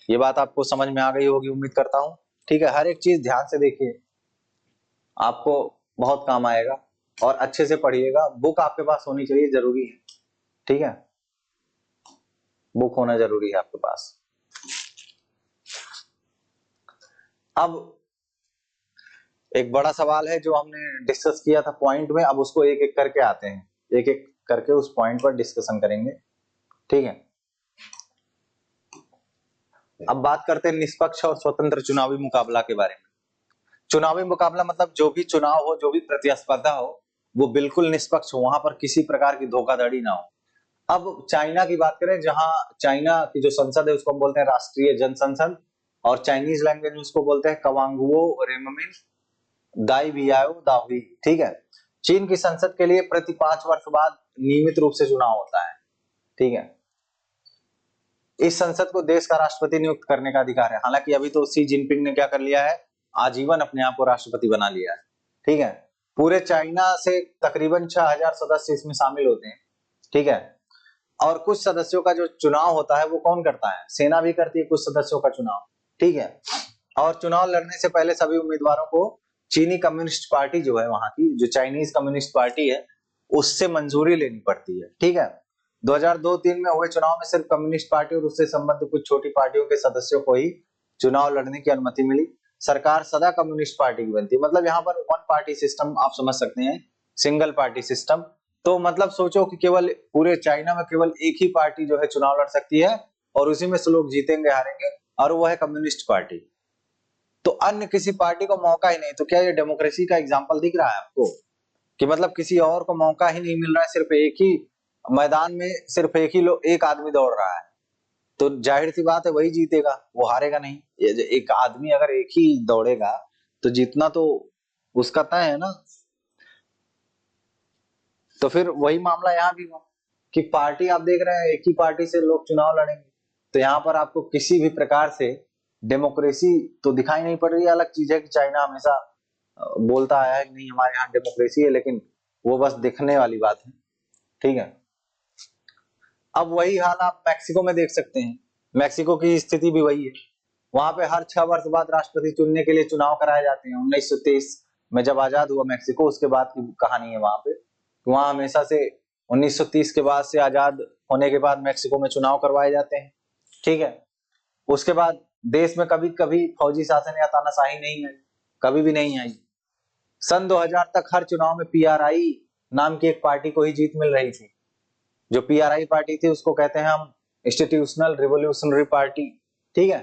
ये बात आपको समझ में आ गई होगी उम्मीद करता हूं, ठीक है। हर एक चीज ध्यान से देखिए, आपको बहुत काम आएगा, और अच्छे से पढ़िएगा। बुक आपके पास होनी चाहिए, जरूरी है, ठीक है, बुक होना जरूरी है आपके पास। अब एक बड़ा सवाल है जो हमने डिस्कस किया था पॉइंट में, अब उसको एक एक करके आते हैं, एक एक करके उस पॉइंट पर डिस्कशन करेंगे, ठीक है। अब बात करते हैं निष्पक्ष और स्वतंत्र चुनावी मुकाबला के बारे में। चुनावी मुकाबला मतलब जो भी चुनाव हो, जो भी प्रतिस्पर्धा हो, वो बिल्कुल निष्पक्ष हो, वहां पर किसी प्रकार की धोखाधड़ी ना हो। अब चाइना की बात करें, जहां चाइना की जो संसद है उसको हम बोलते हैं राष्ट्रीय जनसंसद, और चाइनीज लैंग्वेज में उसको बोलते हैं कवांगुओ रेममिन दाई बियाओ दाहुई, ठीक है। चीन की संसद के लिए प्रति 5 वर्ष बाद नियमित रूप से चुनाव होता है, ठीक है। इस संसद को देश का राष्ट्रपति नियुक्त करने का अधिकार है। हालांकि अभी तो सी जिनपिंग ने क्या कर लिया है, आजीवन अपने आप को राष्ट्रपति बना लिया है, ठीक है। पूरे चाइना से तकरीबन 6000 सदस्य इसमें शामिल होते हैं, ठीक है। और कुछ सदस्यों का जो चुनाव होता है वो कौन करता है, सेना भी करती है कुछ सदस्यों का चुनाव, ठीक है। और चुनाव लड़ने से पहले सभी उम्मीदवारों को चीनी कम्युनिस्ट पार्टी जो है, वहां की जो चाइनीज कम्युनिस्ट पार्टी है, उससे मंजूरी लेनी पड़ती है, ठीक है। 2002-3 में हुए चुनाव में सिर्फ कम्युनिस्ट पार्टी और उससे संबंधित कुछ छोटी पार्टियों के सदस्यों को ही चुनाव लड़ने की अनुमति मिली। सरकार सदा कम्युनिस्ट पार्टी की बनती है, मतलब यहाँ पर वन पार्टी सिस्टम आप समझ सकते हैं, सिंगल पार्टी सिस्टम। तो मतलब सोचो कि केवल पूरे चाइना में केवल एक ही पार्टी जो है चुनाव लड़ सकती है, और उसी में से लोग जीतेंगे हारेंगे, और वो है कम्युनिस्ट पार्टी। तो अन्य किसी पार्टी को मौका ही नहीं। तो क्या ये डेमोक्रेसी का एग्जाम्पल दिख रहा है आपको, कि मतलब किसी और को मौका ही नहीं मिल रहा है, सिर्फ एक ही मैदान में सिर्फ एक ही लोग, एक आदमी दौड़ रहा है, तो जाहिर सी बात है वही जीतेगा, वो हारेगा नहीं। एक आदमी अगर एक ही दौड़ेगा तो जीतना तो उसका तय है ना। तो फिर वही मामला यहाँ भी हुआ कि पार्टी आप देख रहे हैं, एक ही पार्टी से लोग चुनाव लड़ेंगे, तो यहाँ पर आपको किसी भी प्रकार से डेमोक्रेसी तो दिखाई नहीं पड़ रही है। अलग चीज है कि चाइना हमेशा बोलता आया है कि नहीं हमारे यहाँ डेमोक्रेसी है, लेकिन वो बस दिखने वाली बात है, ठीक है। अब वही हाल आप मैक्सिको में देख सकते हैं, मैक्सिको की स्थिति भी वही है। वहां पे हर 6 वर्ष बाद राष्ट्रपति चुनने के लिए चुनाव कराए जाते हैं। 1923 में जब आजाद हुआ मैक्सिको, उसके बाद की कहानी है वहां पे। वहां हमेशा से 1930 के बाद से आजाद होने के बाद मैक्सिको में चुनाव करवाए जाते हैं, ठीक है। उसके बाद देश में कभी कभी फौजी शासन या तानाशाही नहीं आई, कभी भी नहीं आई। सन 2000 तक हर चुनाव में पीआरआई नाम की एक पार्टी को ही जीत मिल रही थी। जो पीआरआई पार्टी थी उसको कहते हैं हम इंस्टीट्यूशनल रिवोल्यूशनरी पार्टी, ठीक है।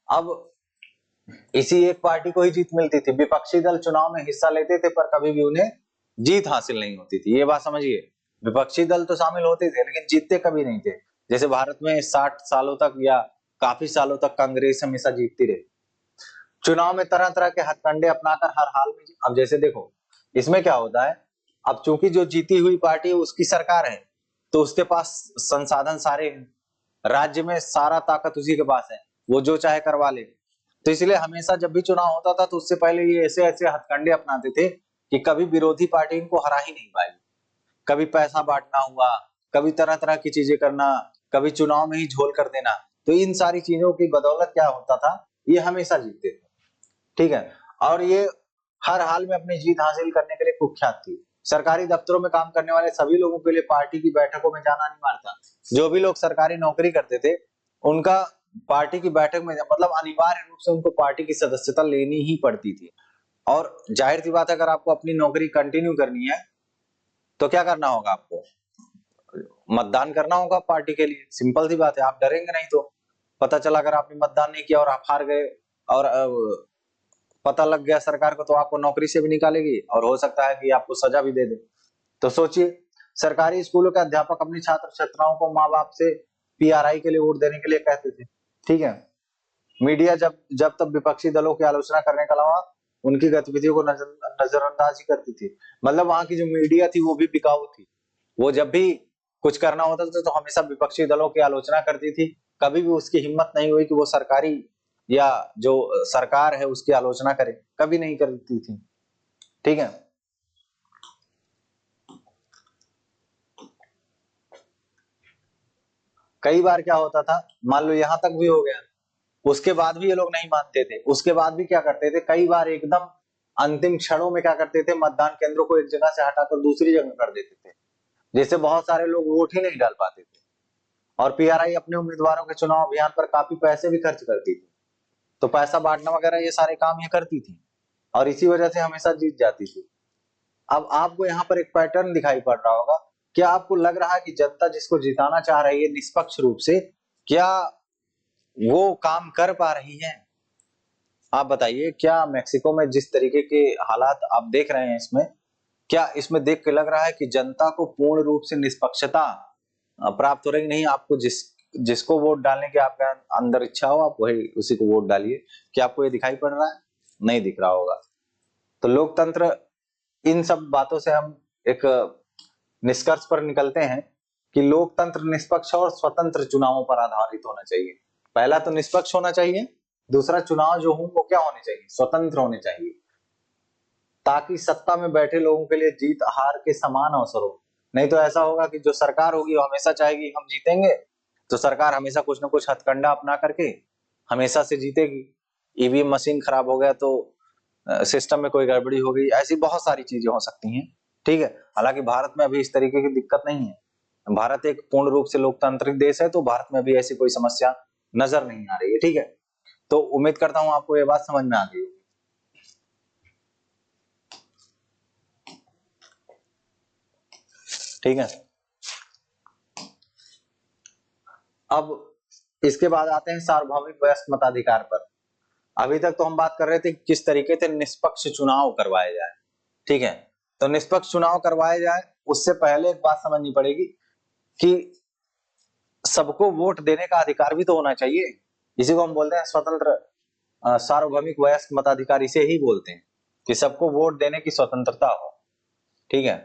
अब इसी एक पार्टी को ही जीत मिलती थी। विपक्षी दल चुनाव में हिस्सा लेते थे पर कभी भी उन्हें जीत हासिल नहीं होती थी, ये बात समझिए। विपक्षी दल तो शामिल होते थे लेकिन जीतते कभी नहीं थे। जैसे भारत में 60 सालों तक या काफी सालों तक कांग्रेस हमेशा जीतती रही। चुनाव में तरह तरह के हथकंडे अपनाकर हर हाल में, अब जैसे देखो इसमें क्या होता है, अब चूंकि जो जीती हुई पार्टी है उसकी सरकार है, तो उसके पास संसाधन सारे हैं, राज्य में सारा ताकत उसी के पास है, वो जो चाहे करवा ले। तो इसलिए हमेशा जब भी चुनाव होता था तो उससे पहले ये ऐसे ऐसे हथकंडे अपनाते थे कि कभी विरोधी पार्टी इनको हरा ही नहीं पाएगी। कभी पैसा बांटना हुआ, कभी तरह तरह की चीजें करना, कभी चुनाव में ही झोल कर देना। तो इन सारी चीजों की बदौलत क्या होता था, ये हमेशा जीतते थे, ठीक है। और ये हर हाल में अपनी जीत हासिल करने के लिए कुख्यात थी। सरकारी दफ्तरों में काम करने वाले सभी लोगों के लिए पार्टी की बैठकों में जाना अनिवार्य था। जो भी लोग सरकारी नौकरी करते थे उनका पार्टी की बैठक में मतलब अनिवार्य रूप से उनको पार्टी की सदस्यता लेनी ही पड़ती थी। और जाहिर सी बात है अगर आपको अपनी नौकरी कंटिन्यू करनी है तो क्या करना होगा, आपको मतदान करना होगा पार्टी के लिए। सिंपल सी बात है, आप डरेंगे नहीं तो। पता चला अगर आपने मतदान नहीं किया और आप हार गए और पता लग गया सरकार को, तो आपको नौकरी से भी निकालेगी और हो सकता है कि आपको सजा भी दे दे। तो सोचिए, सरकारी स्कूलों के अध्यापक अपनी छात्र छात्राओं को माँ बाप से पीआरआई के लिए वोट देने के लिए कहते थे, ठीक है। मीडिया जब जब तब विपक्षी दलों की आलोचना करने के अलावा उनकी गतिविधियों को नजरअंदाज ही करती थी। मतलब वहां की जो मीडिया थी वो भी बिकाऊ थी। वो जब भी कुछ करना होता था तो हमेशा विपक्षी दलों की आलोचना करती थी। कभी भी उसकी हिम्मत नहीं हुई कि वो सरकारी या जो सरकार है उसकी आलोचना करे, कभी नहीं करती थी, ठीक है। कई बार क्या होता था, मान लो यहां तक भी हो गया, उसके बाद भी ये लोग नहीं मानते थे। उसके बाद भी क्या करते थे, कई बार एकदम अंतिम क्षणों में क्या करते थे, मतदान केंद्रों को एक जगह से हटाकर दूसरी जगह कर देते थे, जिससे बहुत सारे लोग वोट ही नहीं डाल पाते थे। और पीआरआई अपने उम्मीदवारों के चुनाव अभियान पर काफी पैसे भी खर्च करती थी। तो पैसा बांटना वगैरह ये सारे काम ये करती थी। और इसी वजह से हमेशा जीत जाती थी। अब आपको यहाँ पर एक पैटर्न दिखाई पड़ रहा होगा। क्या आपको लग रहा है कि जनता जिसको जिताना चाह रही है निष्पक्ष रूप से, क्या वो काम कर पा रही है? आप बताइए, क्या मेक्सिको में जिस तरीके के हालात आप देख रहे हैं इसमें, क्या इसमें देख के लग रहा है कि जनता को पूर्ण रूप से निष्पक्षता प्राप्त हो रही? नहीं, आपको जिसको वोट डालने की आपके अंदर इच्छा हो आप वही उसी को वोट डालिए। क्या आपको ये दिखाई पड़ रहा है? नहीं दिख रहा होगा। तो लोकतंत्र, इन सब बातों से हम एक निष्कर्ष पर निकलते हैं कि लोकतंत्र निष्पक्ष और स्वतंत्र चुनावों पर आधारित होना चाहिए। पहला तो निष्पक्ष होना चाहिए, दूसरा चुनाव जो हो वो क्या होने चाहिए? स्वतंत्र होने चाहिए, ताकि सत्ता में बैठे लोगों के लिए जीत हार के समान अवसर हो। नहीं तो ऐसा होगा कि जो सरकार होगी वो हमेशा चाहेगी हम जीतेंगे, तो सरकार हमेशा कुछ ना कुछ हथकंडा अपना करके हमेशा से जीतेगी। ईवीएम मशीन खराब हो गया तो सिस्टम में कोई गड़बड़ी हो गई, ऐसी बहुत सारी चीजें हो सकती हैं। ठीक है, हालांकि भारत में अभी इस तरीके की दिक्कत नहीं है। भारत एक पूर्ण रूप से लोकतांत्रिक देश है, तो भारत में अभी ऐसी कोई समस्या नजर नहीं आ रही है। ठीक है, तो उम्मीद करता हूं आपको ये बात समझ में आ गई होगी। ठीक है, अब इसके बाद आते हैं सार्वभौमिक वयस्क मताधिकार पर। अभी तक तो हम बात कर रहे थे किस तरीके से निष्पक्ष चुनाव करवाए जाए। ठीक है, तो निष्पक्ष चुनाव करवाए जाए उससे पहले एक बात समझनी पड़ेगी कि सबको वोट देने का अधिकार भी तो होना चाहिए। इसी को हम बोलते हैं स्वतंत्र सार्वभौमिक वयस्क मताधिकार, इसे ही बोलते हैं कि सबको वोट देने की स्वतंत्रता हो। ठीक है,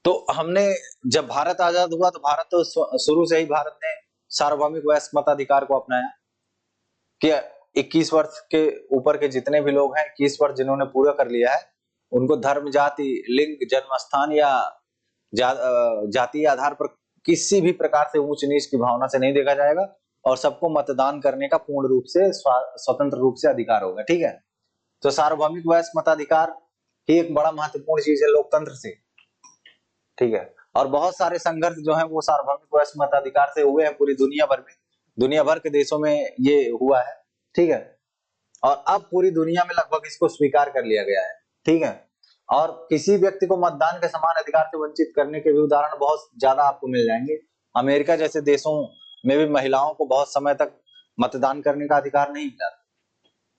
तो हमने जब भारत आजाद हुआ तो भारत तो शुरू से ही भारत ने सार्वभौमिक वयस्क मताधिकार को अपनाया कि 21 वर्ष के ऊपर के जितने भी लोग हैं, 21 वर्ष जिन्होंने पूरा कर लिया है, उनको धर्म, जाति, लिंग, जन्म स्थान या जातीय आधार पर किसी भी प्रकार से ऊंच नीच की भावना से नहीं देखा जाएगा और सबको मतदान करने का पूर्ण रूप से स्वतंत्र रूप से अधिकार होगा। ठीक है, तो सार्वभौमिक वयस्क मताधिकार ही एक बड़ा महत्वपूर्ण चीज है लोकतंत्र से। ठीक है, और बहुत सारे संघर्ष जो है वो सार्वभौमिक वयस्क मताधिकार से हुए हैं पूरी दुनिया भर में, दुनिया भर के देशों में ये हुआ है। ठीक है, और अब पूरी दुनिया में लगभग इसको स्वीकार कर लिया गया है। ठीक है, और किसी व्यक्ति को मतदान के समान अधिकार से वंचित करने के भी उदाहरण बहुत ज्यादा आपको मिल जाएंगे। अमेरिका जैसे देशों में भी महिलाओं को बहुत समय तक मतदान करने का अधिकार नहीं मिला।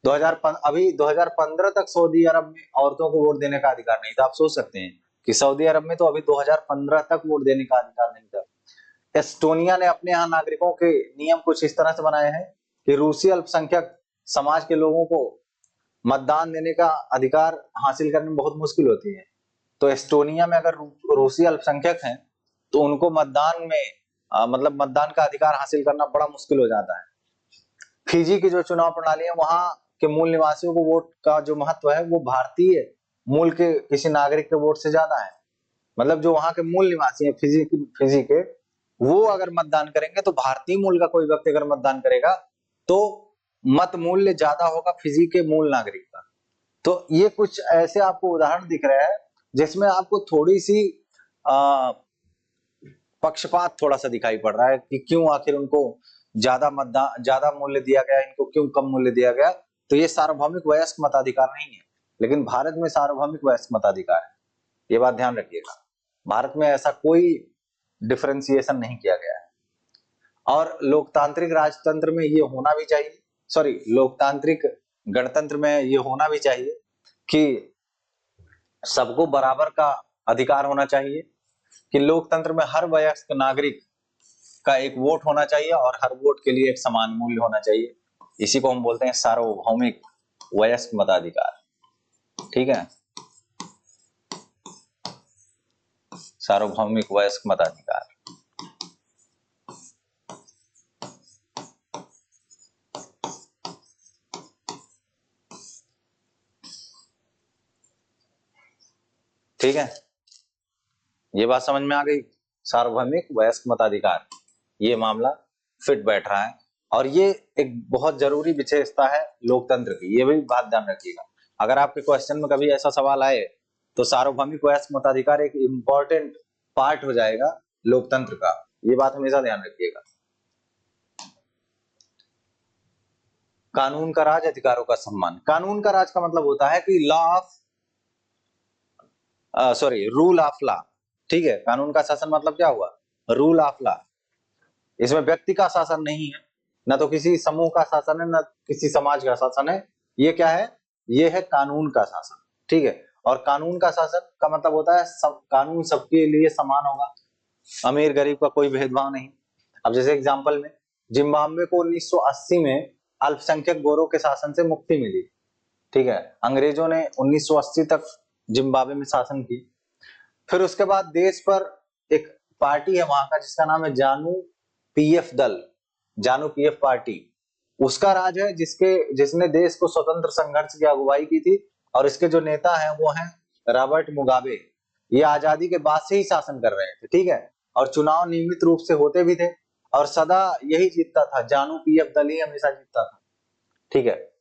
2015 तक सऊदी अरब में औरतों को वोट देने का अधिकार नहीं था। आप सोच सकते हैं कि सऊदी अरब में तो अभी 2015 तक वोट देने का अधिकार नहीं था। एस्टोनिया ने अपने यहाँ नागरिकों के नियम कुछ इस तरह से बनाए हैं कि रूसी अल्पसंख्यक समाज के लोगों को मतदान देने का अधिकार हासिल करने में बहुत मुश्किल होती है। तो एस्टोनिया में अगर रूसी अल्पसंख्यक हैं तो उनको मतदान में मतलब मतदान का अधिकार हासिल करना बड़ा मुश्किल हो जाता है। फिजी की जो चुनाव प्रणाली है, वहां के मूल निवासियों को वोट का जो महत्व है वो भारतीय मूल के किसी नागरिक के वोट से ज्यादा है। मतलब जो वहां के मूल निवासी हैं फिजी के, वो अगर मतदान करेंगे तो भारतीय मूल का कोई व्यक्ति अगर मतदान करेगा तो मत मूल्य ज्यादा होगा फिजी के मूल नागरिक का। तो ये कुछ ऐसे आपको उदाहरण दिख रहे हैं जिसमें आपको थोड़ी सी पक्षपात थोड़ा सा दिखाई पड़ रहा है कि क्यों आखिर उनको ज्यादा मूल्य दिया गया, इनको क्यों कम मूल्य दिया गया। तो ये सार्वभौमिक वयस्क मताधिकार नहीं है, लेकिन भारत में सार्वभौमिक वयस्क मताधिकार है। ये बात ध्यान रखिएगा, भारत में ऐसा कोई डिफरेंशिएशन नहीं किया गया है। और लोकतांत्रिक राजतंत्र में ये होना भी चाहिए, सॉरी लोकतांत्रिक गणतंत्र में ये होना भी चाहिए कि सबको बराबर का अधिकार होना चाहिए, कि लोकतंत्र में हर वयस्क नागरिक का एक वोट होना चाहिए और हर वोट के लिए एक समान मूल्य होना चाहिए। इसी को हम बोलते हैं सार्वभौमिक वयस्क मताधिकार। ठीक है, सार्वभौमिक वयस्क मताधिकार। ठीक है, ये बात समझ में आ गई। सार्वभौमिक वयस्क मताधिकार, ये मामला फिट बैठ रहा है और ये एक बहुत जरूरी विशेषता है लोकतंत्र की, ये भी बात ध्यान रखिएगा। अगर आपके क्वेश्चन में कभी ऐसा सवाल आए तो सार्वभौमिक वयस्क मताधिकार एक इंपॉर्टेंट पार्ट हो जाएगा लोकतंत्र का, ये बात हमेशा ध्यान रखिएगा। कानून का राज, अधिकारों का सम्मान। कानून का राज का मतलब होता है कि law of rule of law. ठीक है, कानून का शासन मतलब क्या हुआ? Rule of law. इसमें व्यक्ति का शासन नहीं है, ना तो किसी समूह का शासन है, ना किसी समाज का शासन है। ये क्या है? ये है कानून का शासन। ठीक है, और कानून का शासन का मतलब होता है कानून सबके लिए समान होगा, अमीर गरीब का कोई भेदभाव नहीं। अब जैसे एग्जांपल में, जिम्बाब्वे को 1980 में अल्पसंख्यक गोरों के शासन से मुक्ति मिली। ठीक है, अंग्रेजों ने 1980 तक जिम्बाब्वे में शासन की। फिर उसके बाद देश पर एक पार्टी है वहां का जिसका नाम है जानु पीएफ दल, जानु पीएफ पार्टी। उसका राज है जिसने देश को स्वतंत्र संघर्ष की अगुवाई की थी, और इसके जो नेता हैं वो हैं रॉबर्ट मुगाबे। ये आजादी के बाद से ही शासन कर रहे थे। ठीक है, और चुनाव नियमित रूप से होते भी थे, और सदा यही जीतता था, जानु पीएफ दल ही हमेशा जीतता था। ठीक है,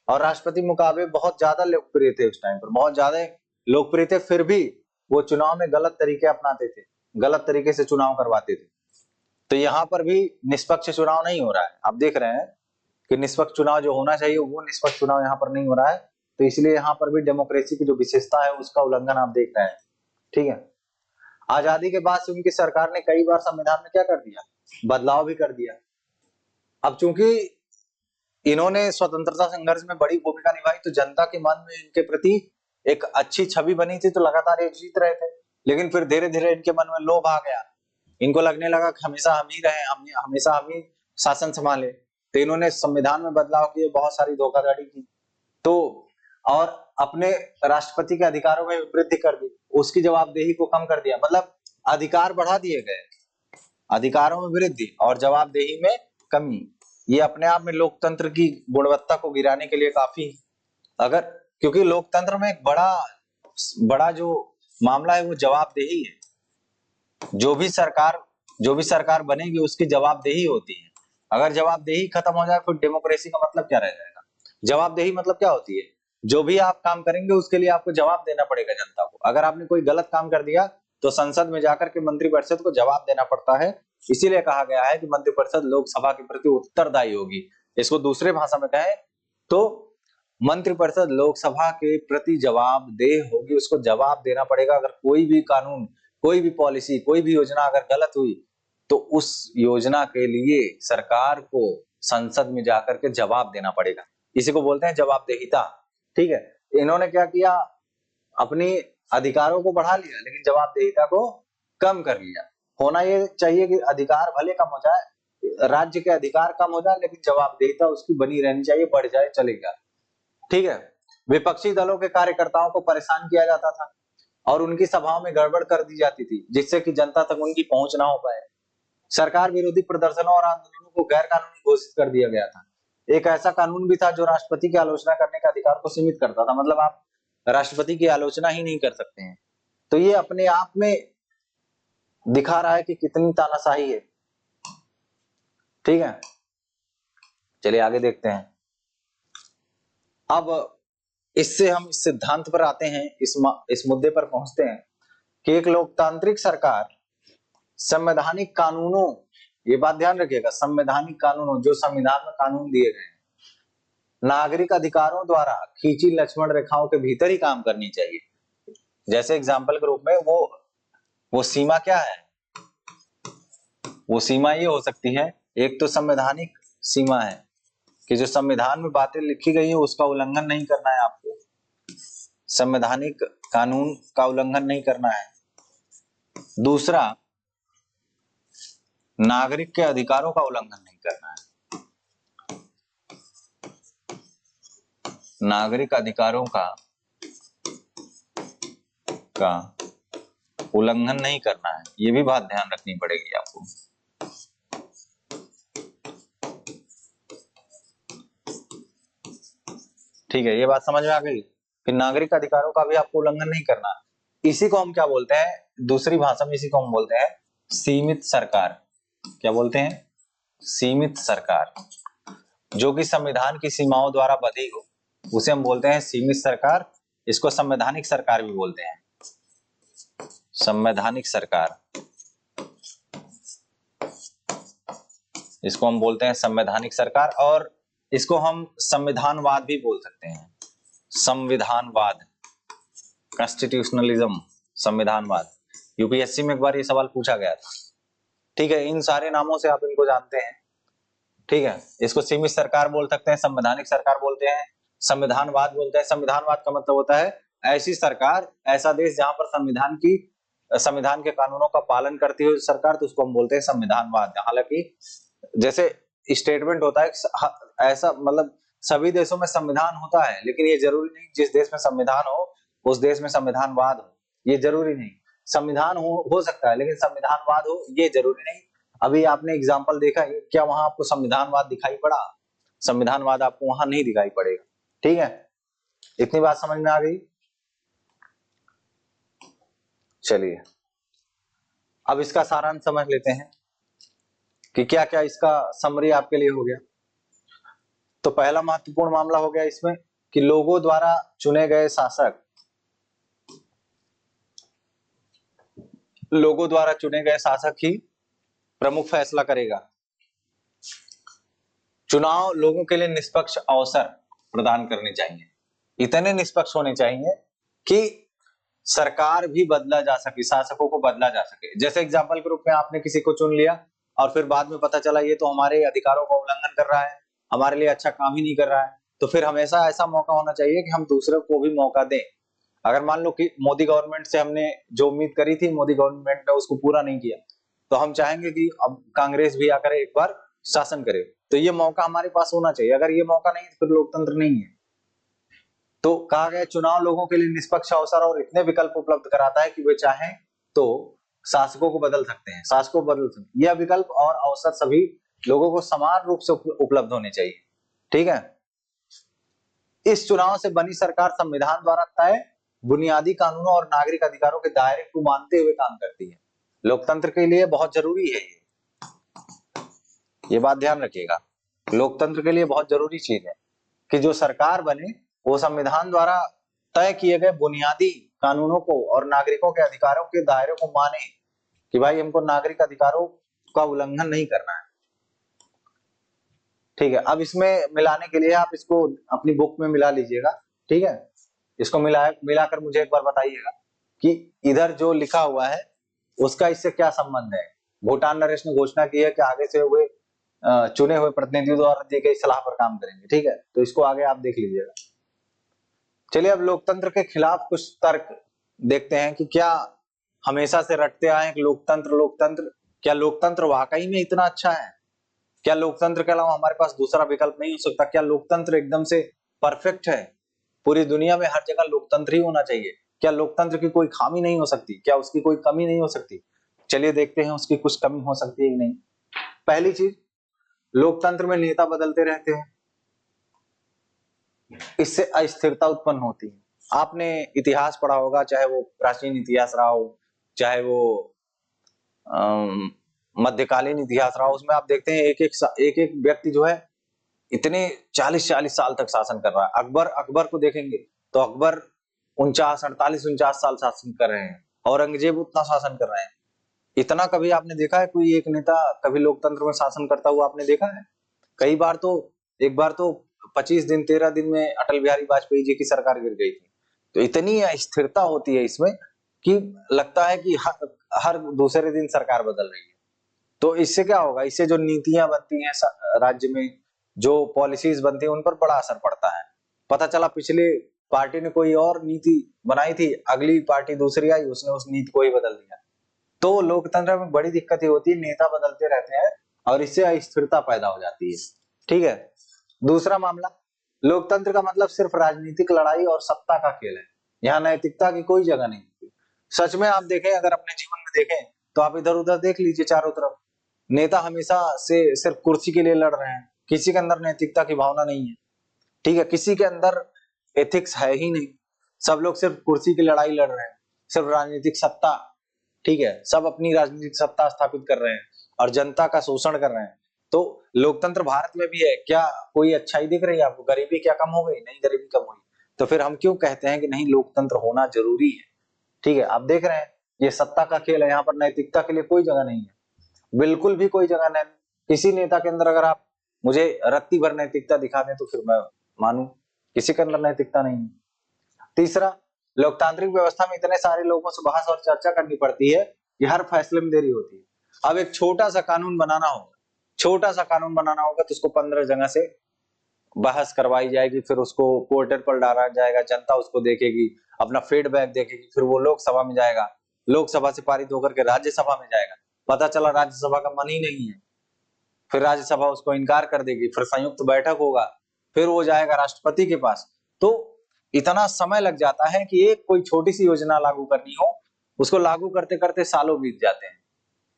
और राष्ट्रपति मुगाबे बहुत ज्यादा लोकप्रिय थे, उस टाइम पर बहुत ज्यादा लोकप्रिय थे। फिर भी वो चुनाव में गलत तरीके अपनाते थे, गलत तरीके से चुनाव करवाते थे। तो यहाँ पर भी निष्पक्ष चुनाव नहीं हो रहा है। आप देख रहे हैं कि निष्पक्ष चुनाव जो होना चाहिए वो निष्पक्ष चुनाव यहाँ पर नहीं हो रहा है। तो इसलिए यहाँ पर भी डेमोक्रेसी की जो विशेषता है उसका उल्लंघन आप देख रहे हैं। ठीक है, आजादी के बाद से उनकी सरकार ने कई बार संविधान में क्या कर दिया? बदलाव भी कर दिया। अब चूंकि इन्होंने स्वतंत्रता संघर्ष में बड़ी भूमिका निभाई, तो जनता के मन में इनके प्रति एक अच्छी छवि बनी थी, तो लगातार ये जीत रहे थे। लेकिन फिर धीरे धीरे इनके मन में लोभ आ गया, इनको लगने लगा कि हमेशा हम ही रहे, हमेशा हम ही शासन संभाले। तो इन्होंने संविधान में बदलाव किए, बहुत सारी धोखाधड़ी की, तो और अपने राष्ट्रपति के अधिकारों में वृद्धि कर दी, उसकी जवाबदेही को कम कर दिया। मतलब अधिकार बढ़ा दिए गए, अधिकारों में वृद्धि और जवाबदेही में कमी। ये अपने आप में लोकतंत्र की गुणवत्ता को गिराने के लिए काफी, अगर क्योंकि लोकतंत्र में एक बड़ा बड़ा जो मामला है वो जवाबदेही है। जो भी सरकार बनेगी उसकी जवाबदेही होती है। अगर जवाबदेही खत्म हो जाए फिर डेमोक्रेसी का मतलब क्या रह जाएगा? जवाबदेही मतलब क्या होती है? जो भी आप काम करेंगे उसके लिए आपको जवाब देना पड़ेगा जनता को। अगर आपने कोई गलत काम कर दिया तो संसद में जाकर के मंत्रिपरिषद को जवाब देना पड़ता है। इसीलिए कहा गया है कि मंत्रिपरिषद लोकसभा के प्रति उत्तरदायी होगी। इसको दूसरे भाषा में कहें तो मंत्रिपरिषद लोकसभा के प्रति जवाबदेह होगी, उसको जवाब देना पड़ेगा। अगर कोई भी कानून, कोई भी पॉलिसी, कोई भी योजना अगर गलत हुई तो उस योजना के लिए सरकार को संसद में जाकर के जवाब देना पड़ेगा। इसी को बोलते हैं जवाबदेहिता। ठीक है, इन्होंने क्या किया? अपनी अधिकारों को बढ़ा लिया लेकिन जवाबदेहिता को कम कर लिया। होना ये चाहिए कि अधिकार भले कम हो जाए, राज्य के अधिकार कम हो जाए, लेकिन जवाबदेहिता उसकी बनी रहनी चाहिए, बढ़ जाए चलेगा। ठीक है, विपक्षी दलों के कार्यकर्ताओं को परेशान किया जाता था और उनकी सभाओं में गड़बड़ कर दी जाती थी जिससे कि जनता तक उनकी पहुंच ना हो पाए। सरकार विरोधी प्रदर्शनों और आंदोलनों को गैर कानूनी घोषित कर दिया गया था। एक ऐसा कानून भी था जो राष्ट्रपति की आलोचना करने के अधिकार को सीमित करता था, मतलब आप राष्ट्रपति की आलोचना ही नहीं कर सकते हैं। तो ये अपने आप में दिखा रहा है कि कितनी तानाशाही है। ठीक है, चलिए आगे देखते हैं। अब इससे हम इस सिद्धांत पर आते हैं, इस मुद्दे पर पहुंचते हैं कि एक लोकतांत्रिक सरकार संवैधानिक कानूनों, ये बात ध्यान रखिएगा, संवैधानिक कानूनों, जो संविधान में कानून दिए गए हैं, नागरिक अधिकारों द्वारा खींची लक्ष्मण रेखाओं के भीतर ही काम करनी चाहिए। जैसे एग्जाम्पल के रूप में वो सीमा क्या है? वो सीमा ये हो सकती है, एक तो संवैधानिक सीमा है कि जो संविधान में बातें लिखी गई है उसका उल्लंघन नहीं करना है आपको, संवैधानिक कानून का उल्लंघन नहीं करना है। दूसरा, नागरिक के अधिकारों का उल्लंघन नहीं करना है, नागरिक अधिकारों का उल्लंघन नहीं करना है। ये भी बात ध्यान रखनी पड़ेगी आपको। ठीक है, ये बात समझ में आ गई कि नागरिक अधिकारों का भी आपको उल्लंघन नहीं करना। इसी को हम क्या बोलते हैं, दूसरी भाषा में इसी को हम बोलते हैं सीमित सरकार। क्या बोलते हैं? सीमित सरकार। जो कि संविधान की सीमाओं द्वारा बंधी हो उसे हम बोलते हैं सीमित सरकार। इसको संवैधानिक सरकार भी बोलते हैं, संवैधानिक सरकार, इसको हम बोलते हैं संवैधानिक सरकार। और इसको हम संविधानवाद भी बोल सकते हैं, संविधानवाद, कॉन्स्टिट्यूशनलिज्म, संविधानवाद। यूपीएससी में एक बार ये सवाल पूछा गया था। ठीक है, इन सारे नामों से आप इनको जानते हैं। ठीक है, इसको सीमित सरकार बोल सकते हैं, संवैधानिक सरकार बोलते हैं, संविधानवाद बोलते हैं। संविधानवाद का मतलब होता है ऐसी सरकार, ऐसा देश जहां पर संविधान के कानूनों का पालन करती है सरकार, तो उसको हम बोलते हैं संविधानवाद। हालांकि जैसे स्टेटमेंट होता है ऐसा, मतलब सभी देशों में संविधान होता है, लेकिन ये जरूरी नहीं जिस देश में संविधान हो उस देश में संविधानवाद हो, ये जरूरी नहीं। संविधान हो सकता है लेकिन संविधानवाद हो ये जरूरी नहीं। अभी आपने एग्जाम्पल देखा है, क्या वहां आपको संविधानवाद दिखाई पड़ा? संविधानवाद आपको वहां नहीं दिखाई पड़ेगा। ठीक है, इतनी बात समझ में आ गई। चलिए अब इसका सारांश समझ लेते हैं कि क्या क्या इसका समरी आपके लिए हो गया। तो पहला महत्वपूर्ण मामला हो गया इसमें कि लोगों द्वारा चुने गए शासक, लोगों द्वारा चुने गए शासक ही प्रमुख फैसला करेगा। चुनाव लोगों के लिए निष्पक्ष अवसर प्रदान करने चाहिए, इतने निष्पक्ष होने चाहिए कि सरकार भी बदला जा सके, शासकों को बदला जा सके। जैसे एग्जाम्पल के रूप में आपने किसी को चुन लिया और फिर बाद में पता चला ये तो हमारे अधिकारों का उल्लंघन कर रहा है, हमारे लिए अच्छा काम ही नहीं कर रहा है, तो फिर हमेशा ऐसा मौका होना चाहिए कि हम दूसरे को भी मौका दें। अगर मान लो कि मोदी गवर्नमेंट से हमने जो उम्मीद करी थी मोदी गवर्नमेंट ने उसको पूरा नहीं किया, तो हम चाहेंगे कि अब कांग्रेस भी आकर एक बार शासन करे। तो ये मौका हमारे पास होना चाहिए, अगर ये मौका नहीं तो फिर लोकतंत्र नहीं है। तो कहा गया चुनाव लोगों के लिए निष्पक्ष अवसर और इतने विकल्प उपलब्ध कराता है कि वे चाहें तो शासकों को बदल सकते हैं, शासकों को बदल सकते हैं। यह विकल्प और अवसर सभी लोगों को समान रूप से उपलब्ध होने चाहिए। ठीक है, इस चुनाव से बनी सरकार संविधान द्वारा तय बुनियादी कानूनों और नागरिक अधिकारों के दायरे को मानते हुए काम करती है। लोकतंत्र के लिए बहुत जरूरी है ये बात ध्यान रखिएगा। लोकतंत्र के लिए बहुत जरूरी चीज है कि जो सरकार बने वो संविधान द्वारा तय किए गए बुनियादी कानूनों को और नागरिकों के अधिकारों के दायरे को माने, कि भाई हमको नागरिक अधिकारों का उल्लंघन नहीं करना है। ठीक है, अब इसमें मिलाने के लिए आप इसको अपनी बुक में मिला लीजिएगा। ठीक है, इसको मिलाकर मुझे एक बार बताइएगा कि इधर जो लिखा हुआ है उसका इससे क्या संबंध है। भूटान नरेश ने घोषणा की है कि आगे से वे चुने हुए प्रतिनिधियों द्वारा दी गई सलाह पर काम करेंगे। ठीक है, तो इसको आगे आप देख लीजिएगा। चलिए अब लोकतंत्र के खिलाफ कुछ तर्क देखते हैं कि क्या हमेशा से रटते आए हैं कि लोकतंत्र लोकतंत्र, क्या लोकतंत्र वाकई में इतना अच्छा है? क्या लोकतंत्र के अलावा हमारे पास दूसरा विकल्प नहीं हो सकता? क्या लोकतंत्र एकदम से परफेक्ट है? पूरी दुनिया में हर जगह लोकतंत्र ही होना चाहिए? क्या लोकतंत्र की कोई खामी नहीं हो सकती? क्या उसकी कोई कमी नहीं हो सकती? चलिए देखते हैं उसकी कुछ कमी हो सकती है कि नहीं। पहली चीज, लोकतंत्र में नेता बदलते रहते हैं, इससे अस्थिरता उत्पन्न होती है। आपने इतिहास पढ़ा होगा, चाहे वो प्राचीन इतिहास रहा हो, चाहे वो मध्यकालीन इतिहास रहा हो, उसमें आप देखते हैं एक एक व्यक्ति जो है इतने 40-40 साल तक शासन कर रहा है। अकबर को देखेंगे तो अकबर 49 साल शासन कर रहे हैं, औरंगजेब उतना शासन कर रहे हैं। इतना कभी आपने देखा है कोई एक नेता कभी लोकतंत्र में शासन करता हुआ आपने देखा है? कई बार तो, एक बार तो 25 दिन 13 दिन में अटल बिहारी वाजपेयी जी की सरकार गिर गई थी। तो इतनी स्थिरता होती है इसमें कि लगता है कि हर दूसरे दिन सरकार बदल रही है। तो इससे क्या होगा, इससे जो नीतियां बनती हैं राज्य में, जो पॉलिसीज बनती है, उन पर बड़ा असर पड़ता है। पता चला पिछले पार्टी ने कोई और नीति बनाई थी, अगली पार्टी दूसरी आई, उसने उस नीति को ही बदल दिया। तो लोकतंत्र में बड़ी दिक्कत होती है, नेता बदलते रहते हैं और इससे अस्थिरता पैदा हो जाती है। ठीक है, दूसरा मामला, लोकतंत्र का मतलब सिर्फ राजनीतिक लड़ाई और सत्ता का खेल है, यहाँ नैतिकता की कोई जगह नहीं। सच में आप देखें, अगर अपने जीवन में देखें तो आप इधर उधर देख लीजिए चारों तरफ, नेता हमेशा से सिर्फ कुर्सी के लिए लड़ रहे हैं, किसी के अंदर नैतिकता की भावना नहीं है। ठीक है, किसी के अंदर एथिक्स है ही नहीं, सब लोग सिर्फ कुर्सी की लड़ाई लड़ रहे हैं, सिर्फ राजनीतिक सत्ता। ठीक है, सब अपनी राजनीतिक सत्ता स्थापित कर रहे हैं और जनता का शोषण कर रहे हैं। तो लोकतंत्र भारत में भी है, क्या कोई अच्छाई दिख रही है आपको? गरीबी क्या कम हो गई? नहीं, गरीबी कम हुई। तो फिर हम क्यों कहते हैं कि नहीं, लोकतंत्र होना जरूरी है? ठीक है, आप देख रहे हैं ये सत्ता का खेल है, यहाँ पर नैतिकता के लिए कोई जगह नहीं है, बिल्कुल भी कोई जगह नहीं। किसी नेता के अंदर अगर आप मुझे रत्ती भर नैतिकता दिखा दें तो फिर मैं मानूं, किसी के अंदर नैतिकता नहीं है। तीसरा, लोकतांत्रिक व्यवस्था में इतने सारे लोगों से बहस और चर्चा करनी पड़ती है कि हर फैसले में देरी होती है। अब एक छोटा सा कानून बनाना होगा, छोटा सा कानून बनाना होगा तो उसको 15 जगह से बहस करवाई जाएगी, फिर उसको पोर्टल पर डाला जाएगा, जनता उसको देखेगी, अपना फीडबैक देखेगी, फिर वो लोकसभा में जाएगा, लोकसभा से पारित होकर के राज्यसभा में जाएगा, पता चला राज्यसभा का मन ही नहीं है, फिर राज्यसभा उसको इनकार कर देगी, फिर संयुक्त बैठक होगा, फिर वो जाएगा राष्ट्रपति के पास। तो इतना समय लग जाता है कि एक कोई छोटी सी योजना लागू करनी हो, उसको लागू करते करते सालों बीत जाते हैं,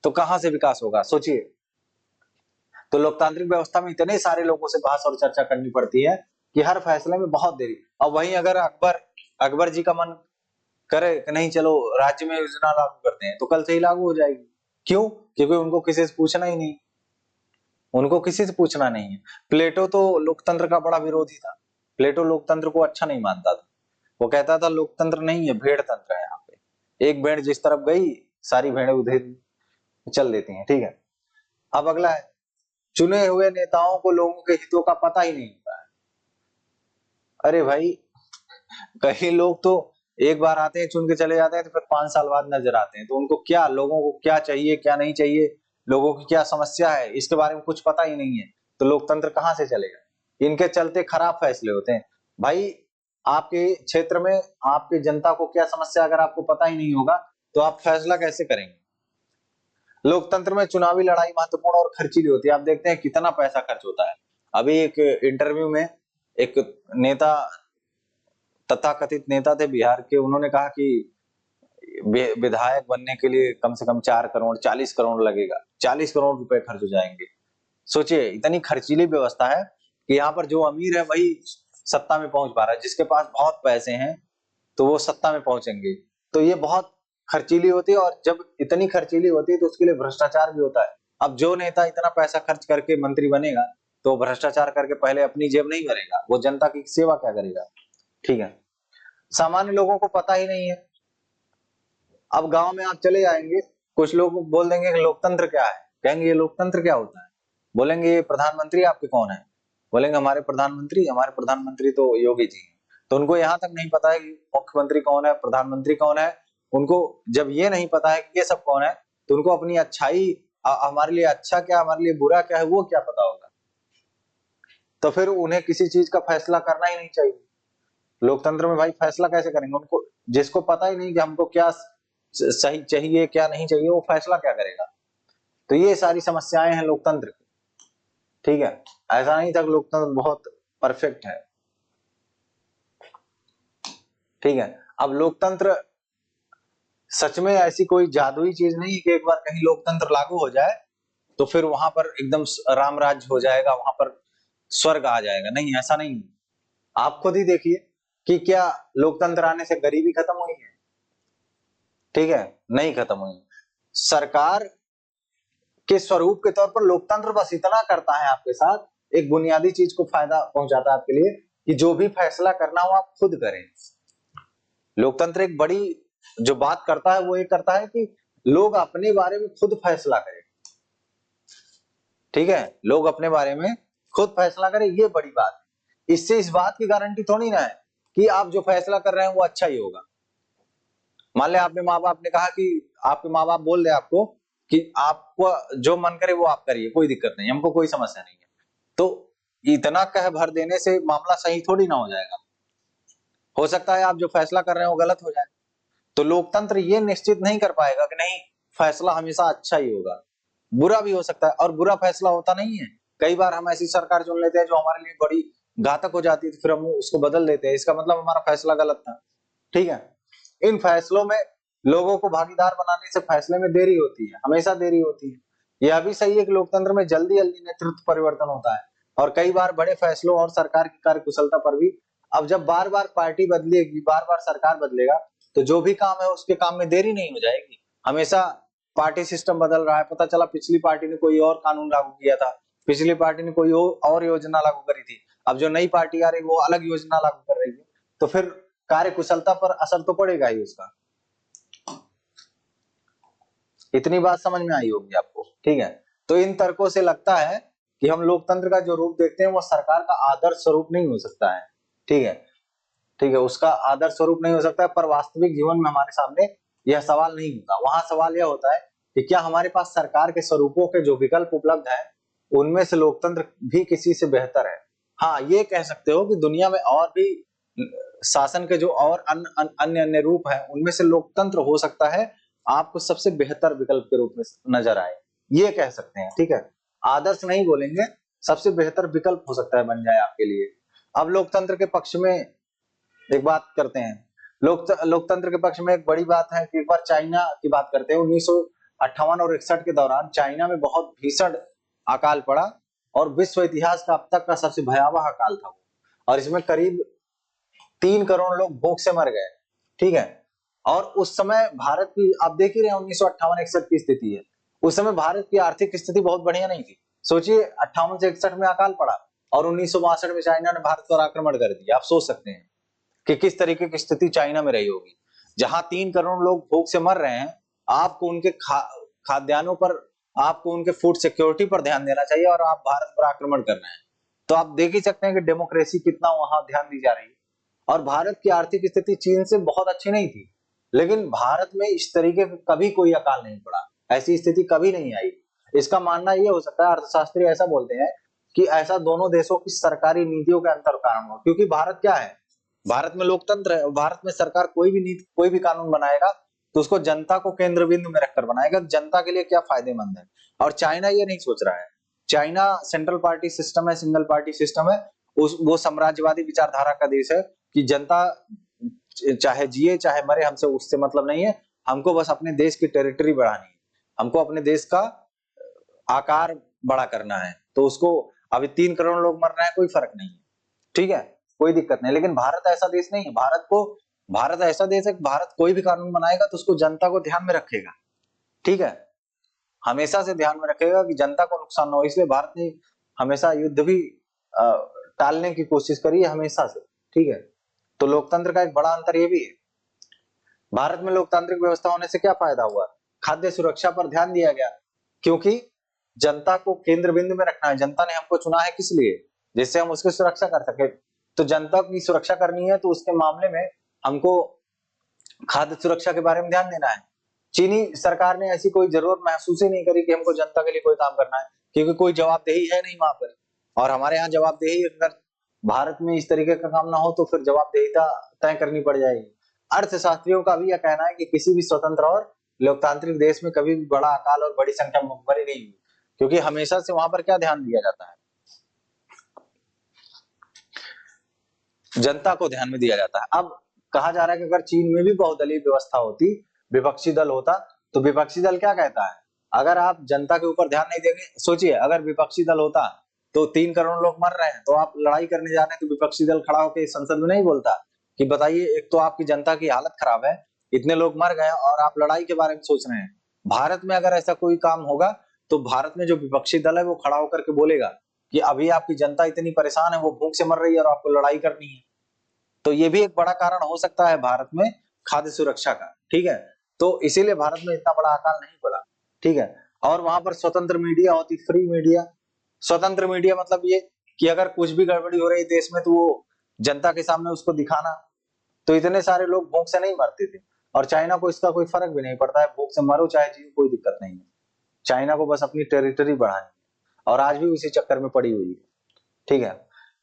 तो कहां से विकास होगा सोचिए। तो लोकतांत्रिक व्यवस्था में इतने सारे लोगों से बहस और चर्चा करनी पड़ती है कि हर फैसले में बहुत देरी। और वहीं अगर अकबर जी का मन करे कि नहीं चलो राज्य में योजना लागू करते हैं, तो कल से ही लागू हो जाएगी। क्यों? क्योंकि उनको किसी से पूछना ही नहीं, उनको किसी से पूछना नहीं है। प्लेटो तो लोकतंत्र का बड़ा विरोधी था, प्लेटो लोकतंत्र को अच्छा नहीं मानता था, वो कहता था लोकतंत्र नहीं है, भेड़ तंत्र है। यहाँ पे एक भेड़ जिस तरफ गई, सारी भेड़ें उधर चल देती हैं, ठीक है। अब अगला है, चुने हुए नेताओं को लोगों के हितों का पता ही नहीं होता है। अरे भाई, कई लोग तो एक बार आते हैं, चुन के चले जाते हैं, तो फिर 5 साल बाद नजर आते हैं, तो उनको क्या, लोगों को क्या चाहिए क्या नहीं चाहिए, लोगों की क्या समस्या है, इसके बारे में कुछ पता ही नहीं है, तो लोकतंत्र कहां से चलेगा। इनके चलते खराब फैसले होते हैं। भाई, आपके क्षेत्र में आपकी जनता को क्या समस्या, अगर आपको पता ही नहीं होगा तो आप फैसला कैसे करेंगे। लोकतंत्र में चुनावी लड़ाई महत्वपूर्ण और खर्चीली होती है। आप देखते हैं कितना पैसा खर्च होता है। अभी एक इंटरव्यू में एक नेता, तथाकथित नेता थे बिहार के, उन्होंने कहा कि विधायक बनने के लिए कम से कम 4 करोड़ 40 करोड़ लगेगा, 40 करोड़ रुपए खर्च हो जाएंगे। सोचिए, इतनी खर्चीली व्यवस्था है कि यहाँ पर जो अमीर है वही सत्ता में पहुंच पा रहा है, जिसके पास बहुत पैसे हैं तो वो सत्ता में पहुंचेंगे। तो ये बहुत खर्चीली होती है, और जब इतनी खर्चीली होती है तो उसके लिए भ्रष्टाचार भी होता है। अब जो नेता इतना पैसा खर्च करके मंत्री बनेगा तो भ्रष्टाचार करके पहले अपनी जेब नहीं भरेगा, वो जनता की सेवा क्या करेगा, ठीक है। सामान्य लोगों को पता ही नहीं है। अब गांव में आप चले जाएंगे, कुछ लोग बोल देंगे कि लोकतंत्र क्या है, कहेंगे ये लोकतंत्र क्या होता है, बोलेंगे ये प्रधानमंत्री आपके कौन है, बोलेंगे हमारे प्रधानमंत्री तो योगी जी हैं। तो उनको यहाँ तक नहीं पता है कि मुख्यमंत्री कौन है, प्रधानमंत्री कौन है। उनको जब ये नहीं पता है कि ये सब कौन है, तो उनको अपनी अच्छाई, हमारे लिए अच्छा क्या हमारे लिए बुरा क्या है वो क्या पता होगा। तो फिर उन्हें किसी चीज का फैसला करना ही नहीं चाहिए। लोकतंत्र में भाई फैसला कैसे करेंगे, उनको जिसको पता ही नहीं कि हमको क्या सही चाहिए क्या नहीं चाहिए, वो फैसला क्या करेगा। तो ये सारी समस्याएं हैं लोकतंत्र की, ठीक है। ऐसा नहीं था कि लोकतंत्र बहुत परफेक्ट है, ठीक है। अब लोकतंत्र सच में ऐसी कोई जादुई चीज नहीं कि एक बार कहीं लोकतंत्र लागू हो जाए तो फिर वहां पर एकदम राम राज्य हो जाएगा, वहां पर स्वर्ग आ जाएगा, नहीं, ऐसा नहीं। आप खुद ही देखिए कि क्या लोकतंत्र आने से गरीबी खत्म हुई है, ठीक है, नहीं खत्म हुई। सरकार के स्वरूप के तौर पर लोकतंत्र बस इतना करता है आपके साथ, एक बुनियादी चीज को फायदा पहुंचाता है आपके लिए कि जो भी फैसला करना हो आप खुद करें। लोकतंत्र एक बड़ी जो बात करता है वो ये करता है कि लोग अपने बारे में खुद फैसला करें, ठीक है, लोग अपने बारे में खुद फैसला करें, ये बड़ी बात है। इससे इस बात की गारंटी थोड़ी ना है कि आप जो फैसला कर रहे हैं वो अच्छा ही होगा। मान ले आपने माँ बाप ने कहा कि आपके माँ बाप बोल दे आपको कि आपको जो मन करे वो आप करिए, कोई दिक्कत नहीं, हमको कोई समस्या नहीं है, तो इतना कह भर देने से मामला सही थोड़ी ना हो जाएगा। हो सकता है आप जो फैसला कर रहे हैं वो गलत हो जाए। तो लोकतंत्र ये निश्चित नहीं कर पाएगा कि नहीं फैसला हमेशा अच्छा ही होगा, बुरा भी हो सकता है, और बुरा फैसला होता नहीं है। कई बार हम ऐसी सरकार चुन लेते हैं जो हमारे लिए बड़ी घातक हो जाती है, तो फिर हम उसको बदल देते हैं, इसका मतलब हमारा फैसला गलत था, ठीक है। इन फैसलों में लोगों को भागीदार बनाने से फैसले में देरी होती है, हमेशा देरी होती है। यह भी सही है कि लोकतंत्र में जल्दी जल्दी नेतृत्व परिवर्तन होता है, और कई बार बड़े फैसलों और सरकार की कार्यकुशलता पर भी। अब जब बार बार पार्टी बदलेगी, बार बार सरकार बदलेगा, तो जो भी काम है उसके काम में देरी नहीं हो जाएगी। हमेशा पार्टी सिस्टम बदल रहा है, पता चला पिछली पार्टी ने कोई और कानून लागू किया था, पिछली पार्टी ने कोई और योजना लागू करी थी, अब जो नई पार्टी आ रही है वो अलग योजना लागू कर रही है, तो फिर कार्य कुशलता पर असर तो पड़ेगा ही उसका। इतनी बात समझ में आई होगी आपको, ठीक है। तो इन तर्कों से लगता है कि हम लोकतंत्र का जो रूप देखते हैं वो सरकार का आदर्श स्वरूप नहीं हो सकता है। ठीक है, ठीक है, उसका आदर्श स्वरूप नहीं हो सकता है, पर वास्तविक जीवन में हमारे सामने यह सवाल नहीं होता। वहां सवाल यह होता है कि क्या हमारे पास सरकार के स्वरूपों के जो विकल्प उपलब्ध है उनमें से लोकतंत्र भी किसी से बेहतर है। हाँ, ये कह सकते हो कि दुनिया में और भी शासन के जो और अन्य अन्य रूप है उनमें से लोकतंत्र हो सकता है आपको सबसे बेहतर विकल्प के रूप में नजर आए, ये कह सकते हैं। ठीक है, आदर्श नहीं बोलेंगे, सबसे बेहतर विकल्प हो सकता है बन जाए आपके लिए। अब लोकतंत्र के पक्ष में एक बात करते हैं। लोकतंत्र के पक्ष में एक बड़ी बात है कि एक बार चाइना की बात करते हैं। 1958 और 61 के दौरान चाइना में बहुत भीषण अकाल पड़ा और विश्व इतिहास का अब तक का सबसे भयावह अकाल था वो, और इसमें करीब 3 करोड़ लोग भूख से मर गए। ठीक है, और उस समय भारत की आप देख ही रहे हैं 1958-61 की स्थिति है। उस समय भारत की आर्थिक स्थिति बहुत बढ़िया नहीं थी। सोचिए 58 से 61 में अकाल पड़ा और 1962 में चाइना ने भारत पर आक्रमण कर दिया। आप सोच सकते हैं कि किस तरीके की स्थिति चाइना में रही होगी, जहां 3 करोड़ लोग भूख से मर रहे हैं। आपको उनके खाद्यान्नों पर, आपको उनके फूड सिक्योरिटी पर ध्यान देना चाहिए और आप भारत पर आक्रमण कर रहे हैं। तो आप देख ही सकते हैं कि डेमोक्रेसी कितना वहां ध्यान दी जा रही है। और भारत की आर्थिक स्थिति चीन से बहुत अच्छी नहीं थी, लेकिन भारत में इस तरीके का कभी कोई अकाल नहीं पड़ा, ऐसी स्थिति कभी नहीं आई। इसका मानना यह हो सकता है, अर्थशास्त्री ऐसा बोलते हैं कि ऐसा दोनों देशों की सरकारी नीतियों के अंतर कारण हुआ। क्योंकि भारत क्या है, भारत में लोकतंत्र है, भारत में सरकार कोई भी नीति, कोई भी कानून बनाएगा तो उसको जनता को केंद्र बिंदु में रखकर बनाएगा, जनता के लिए क्या फायदेमंद है। और चाइना ये नहीं सोच रहा है। चाइना सेंट्रल पार्टी सिस्टम है, सिंगल पार्टी सिस्टम है, वो साम्राज्यवादी विचारधारा का देश है कि जनता चाहे जिए चाहे मरे, हमसे उससे मतलब नहीं है, हमको बस अपने देश की टेरिटरी बढ़ानी है, हमको अपने देश का आकार बड़ा करना है। तो उसको अभी 3 करोड़ लोग मर रहे हैं, कोई फर्क नहीं है। ठीक है, कोई दिक्कत नहीं। लेकिन भारत ऐसा देश नहीं है। भारत ऐसा देश है कि भारत कोई भी कानून बनाएगा तो उसको जनता को ध्यान में रखेगा। ठीक है, हमेशा से ध्यान में रखेगा कि जनता को नुकसान ना हो। इसलिए भारत ने हमेशा युद्ध भी टालने की कोशिश करी है, हमेशा से। ठीक है, तो लोकतंत्र का एक बड़ा अंतर ये भी है। भारत में लोकतांत्रिक व्यवस्था होने से क्या फायदा हुआ, खाद्य सुरक्षा पर ध्यान दिया गया, क्योंकि जनता को केंद्र बिंदु में रखना है। जनता ने हमको चुना है किस लिए, जिससे हम उसकी सुरक्षा कर सके। तो जनता की सुरक्षा करनी है तो उसके मामले में हमको खाद्य सुरक्षा के बारे में ध्यान देना है। चीनी सरकार ने ऐसी कोई जरूरत महसूस ही नहीं करी कि हमको जनता के लिए कोई काम करना है, क्योंकि कोई जवाबदेही है नहीं वहां पर। और हमारे यहाँ जवाबदेही, अगर भारत में इस तरीके का काम ना हो तो फिर जवाबदेहिता तय करनी पड़ जाएगी। अर्थशास्त्रियों का भी यह कहना है कि किसी भी स्वतंत्र और लोकतांत्रिक देश में कभी भी बड़ा अकाल और बड़ी संख्या में भुखमरी नहीं हुई, क्योंकि हमेशा से वहां पर क्या ध्यान दिया जाता है, जनता को ध्यान में दिया जाता है। अब कहा जा रहा है कि अगर चीन में भी बहुदलीय व्यवस्था होती, विपक्षी दल होता, तो विपक्षी दल क्या कहता है, अगर आप जनता के ऊपर ध्यान नहीं देंगे, सोचिए अगर विपक्षी दल होता तो 3 करोड़ लोग मर रहे हैं तो आप लड़ाई करने जा रहे हैं, तो विपक्षी दल खड़ा होकर संसद में नहीं बोलता कि बताइए, एक तो आपकी जनता की हालत खराब है, इतने लोग मर गए और आप लड़ाई के बारे में सोच रहे हैं। भारत में अगर ऐसा कोई काम होगा तो भारत में जो विपक्षी दल है वो खड़ा होकर के बोलेगा कि अभी आपकी जनता इतनी परेशान है, वो भूख से मर रही है और आपको लड़ाई करनी है। तो ये भी एक बड़ा कारण हो सकता है भारत में खाद्य सुरक्षा का। ठीक है, तो इसीलिए भारत में इतना बड़ा अकाल नहीं पड़ा। ठीक है, और वहां पर स्वतंत्र मीडिया होती, फ्री मीडिया। स्वतंत्र मीडिया मतलब ये कि अगर कुछ भी गड़बड़ी हो रही है देश में तो वो जनता के सामने उसको दिखाना, तो इतने सारे लोग भूख से नहीं मरते थे। और चाइना को इसका कोई फर्क भी नहीं पड़ता है, भूख से मरो चाहे जियो, कोई दिक्कत नहीं है। चाइना को बस अपनी टेरिटरी बढ़ानी है और आज भी उसी चक्कर में पड़ी हुई है। ठीक है,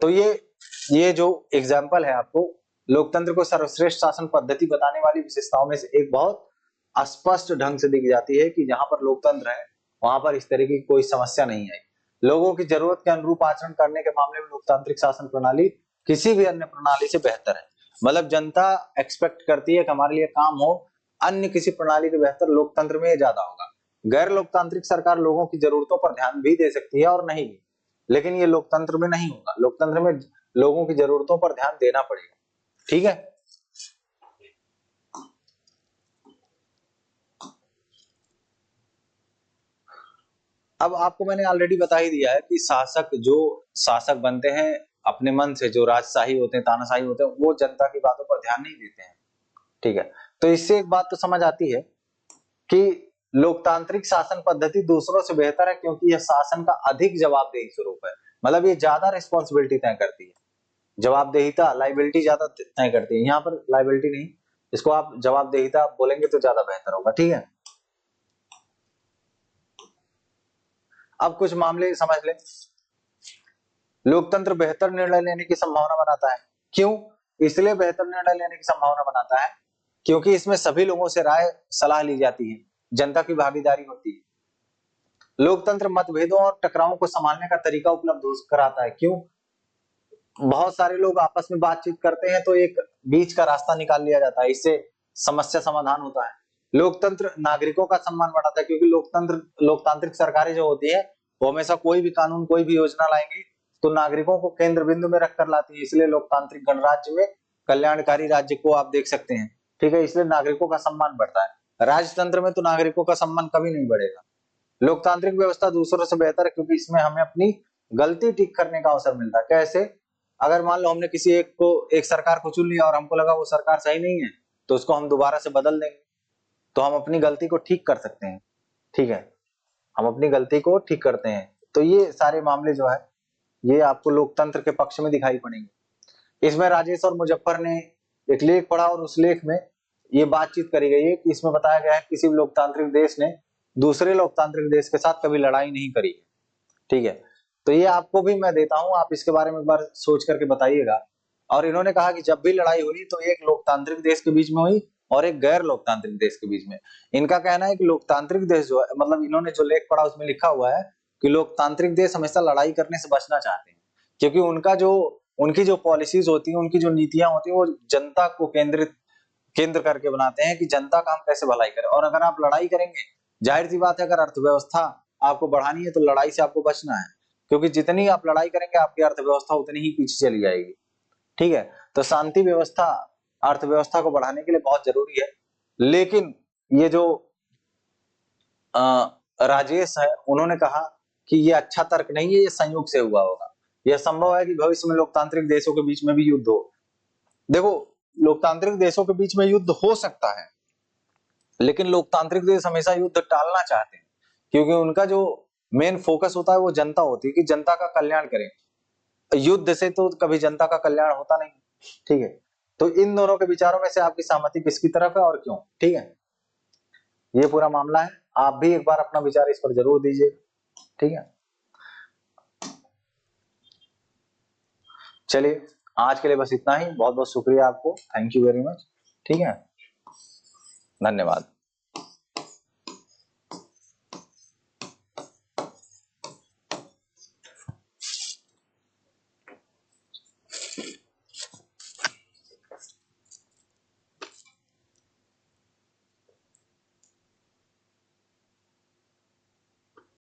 तो ये जो एग्जाम्पल है आपको लोकतंत्र को सर्वश्रेष्ठ शासन पद्धति बताने वाली विशेषताओं में से एक बहुत स्पष्ट ढंग से दिख जाती है कि जहां पर लोकतंत्र है वहां पर इस तरह की कोई समस्या नहीं आई। लोगों की जरूरत के अनुरूप आचरण करने के मामले में लोकतांत्रिक शासन प्रणाली किसी भी अन्य प्रणाली से बेहतर है। मतलब जनता एक्सपेक्ट करती है कि हमारे लिए काम हो, अन्य किसी प्रणाली के बेहतर लोकतंत्र में ज्यादा होगा। गैर लोकतांत्रिक सरकार लोगों की जरूरतों पर ध्यान भी दे सकती है और नहीं भी, लेकिन ये लोकतंत्र में नहीं होगा। लोकतंत्र में लोगों की जरूरतों पर ध्यान देना पड़ेगा। ठीक है, अब आपको मैंने ऑलरेडी बता ही दिया है कि शासक बनते हैं अपने मन से, जो राजशाही होते हैं, तानाशाही होते हैं, वो जनता की बातों पर ध्यान नहीं देते हैं। ठीक है, तो इससे एक बात तो समझ आती है कि लोकतांत्रिक शासन पद्धति दूसरों से बेहतर है क्योंकि यह शासन का अधिक जवाबदेही स्वरूप है। मतलब ये ज्यादा रिस्पॉन्सिबिलिटी तय करती है, जवाबदेहिता, लाइबिलिटी ज्यादा तय करती है। यहाँ पर लाइबिलिटी नहीं, इसको आप जवाबदेहिता बोलेंगे तो ज्यादा बेहतर होगा। ठीक है, अब कुछ मामले समझ लें। लोकतंत्र बेहतर निर्णय लेने की संभावना बनाता है। क्यों? इसलिए बेहतर निर्णय लेने की संभावना बनाता है क्योंकि इसमें सभी लोगों से राय सलाह ली जाती है, जनता की भागीदारी होती है। लोकतंत्र मतभेदों और टकरावों को संभालने का तरीका उपलब्ध कराता है। क्यों? बहुत सारे लोग आपस में बातचीत करते हैं तो एक बीच का रास्ता निकाल लिया जाता है, इससे समस्या समाधान होता है। लोकतंत्र नागरिकों का सम्मान बढ़ाता है क्योंकि लोकतांत्रिक सरकारें जो होती है वो हमेशा कोई भी कानून, कोई भी योजना लाएंगी तो नागरिकों को केंद्र बिंदु में रखकर लाती है। इसलिए लोकतांत्रिक गणराज्य में कल्याणकारी राज्य को आप देख सकते हैं। ठीक है, इसलिए नागरिकों का सम्मान बढ़ता है। राजतंत्र में तो नागरिकों का सम्मान कभी नहीं बढ़ेगा। लोकतांत्रिक व्यवस्था दूसरों से बेहतर है क्योंकि इसमें हमें अपनी गलती ठीक करने का अवसर मिलता है। कैसे? अगर मान लो हमने किसी एक सरकार को चुन लिया और हमको लगा वो सरकार सही नहीं है तो उसको हम दोबारा से बदल देंगे, तो हम अपनी गलती को ठीक कर सकते हैं। ठीक है, हम अपनी गलती को ठीक करते हैं। तो ये सारे मामले जो है ये आपको लोकतंत्र के पक्ष में दिखाई पड़ेंगे। इसमें राजेश और मुजफ्फर ने एक लेख पढ़ा और उस लेख में ये बातचीत करी गई है कि इसमें बताया गया है किसी भी लोकतांत्रिक देश ने दूसरे लोकतांत्रिक देश के साथ कभी लड़ाई नहीं करी। ठीक है, तो ये आपको भी मैं देता हूं, आप इसके बारे में एक बार सोच करके बताइएगा। और इन्होंने कहा कि जब भी लड़ाई हुई तो एक लोकतांत्रिक देश के बीच में हुई और एक गैर लोकतांत्रिक देश के बीच में। इनका कहना है कि लोकतांत्रिक देश जो है, मतलब इन्होंने जो लेख पढ़ा उसमें लिखा हुआ है कि लोकतांत्रिक देश हमेशा लड़ाई करने से बचना चाहते हैं क्योंकि उनकी जो पॉलिसीज होती है, उनकी जो नीतियां होती है वो जनता को केंद्र करके बनाते हैं कि जनता का हम कैसे भलाई करें। और अगर आप लड़ाई करेंगे, जाहिर सी बात है अगर अर्थव्यवस्था आपको बढ़ानी है तो लड़ाई से आपको बचना है क्योंकि जितनी आप लड़ाई करेंगे आपकी अर्थव्यवस्था उतनी ही पीछे चली जाएगी। ठीक है, तो शांति व्यवस्था अर्थव्यवस्था को बढ़ाने के लिए बहुत जरूरी है। लेकिन ये जो राजेश है उन्होंने कहा कि ये अच्छा तर्क नहीं है, ये संयोग से हुआ होगा। यह संभव है कि भविष्य में लोकतांत्रिक देशों के बीच में भी युद्ध हो। देखो, लोकतांत्रिक देशों के बीच में युद्ध हो सकता है लेकिन लोकतांत्रिक देश हमेशा युद्ध टालना चाहते हैं क्योंकि उनका जो मेन फोकस होता है वो जनता होती है कि जनता का कल्याण करें। युद्ध से तो कभी जनता का कल्याण होता नहीं। ठीक है, तो इन दोनों के विचारों में से आपकी सहमति किसकी तरफ है और क्यों? ठीक है, ये पूरा मामला है। आप भी एक बार अपना विचार इस पर जरूर दीजिए। ठीक है, चलिए आज के लिए बस इतना ही। बहुत बहुत शुक्रिया आपको, थैंक यू वेरी मच। ठीक है, धन्यवाद।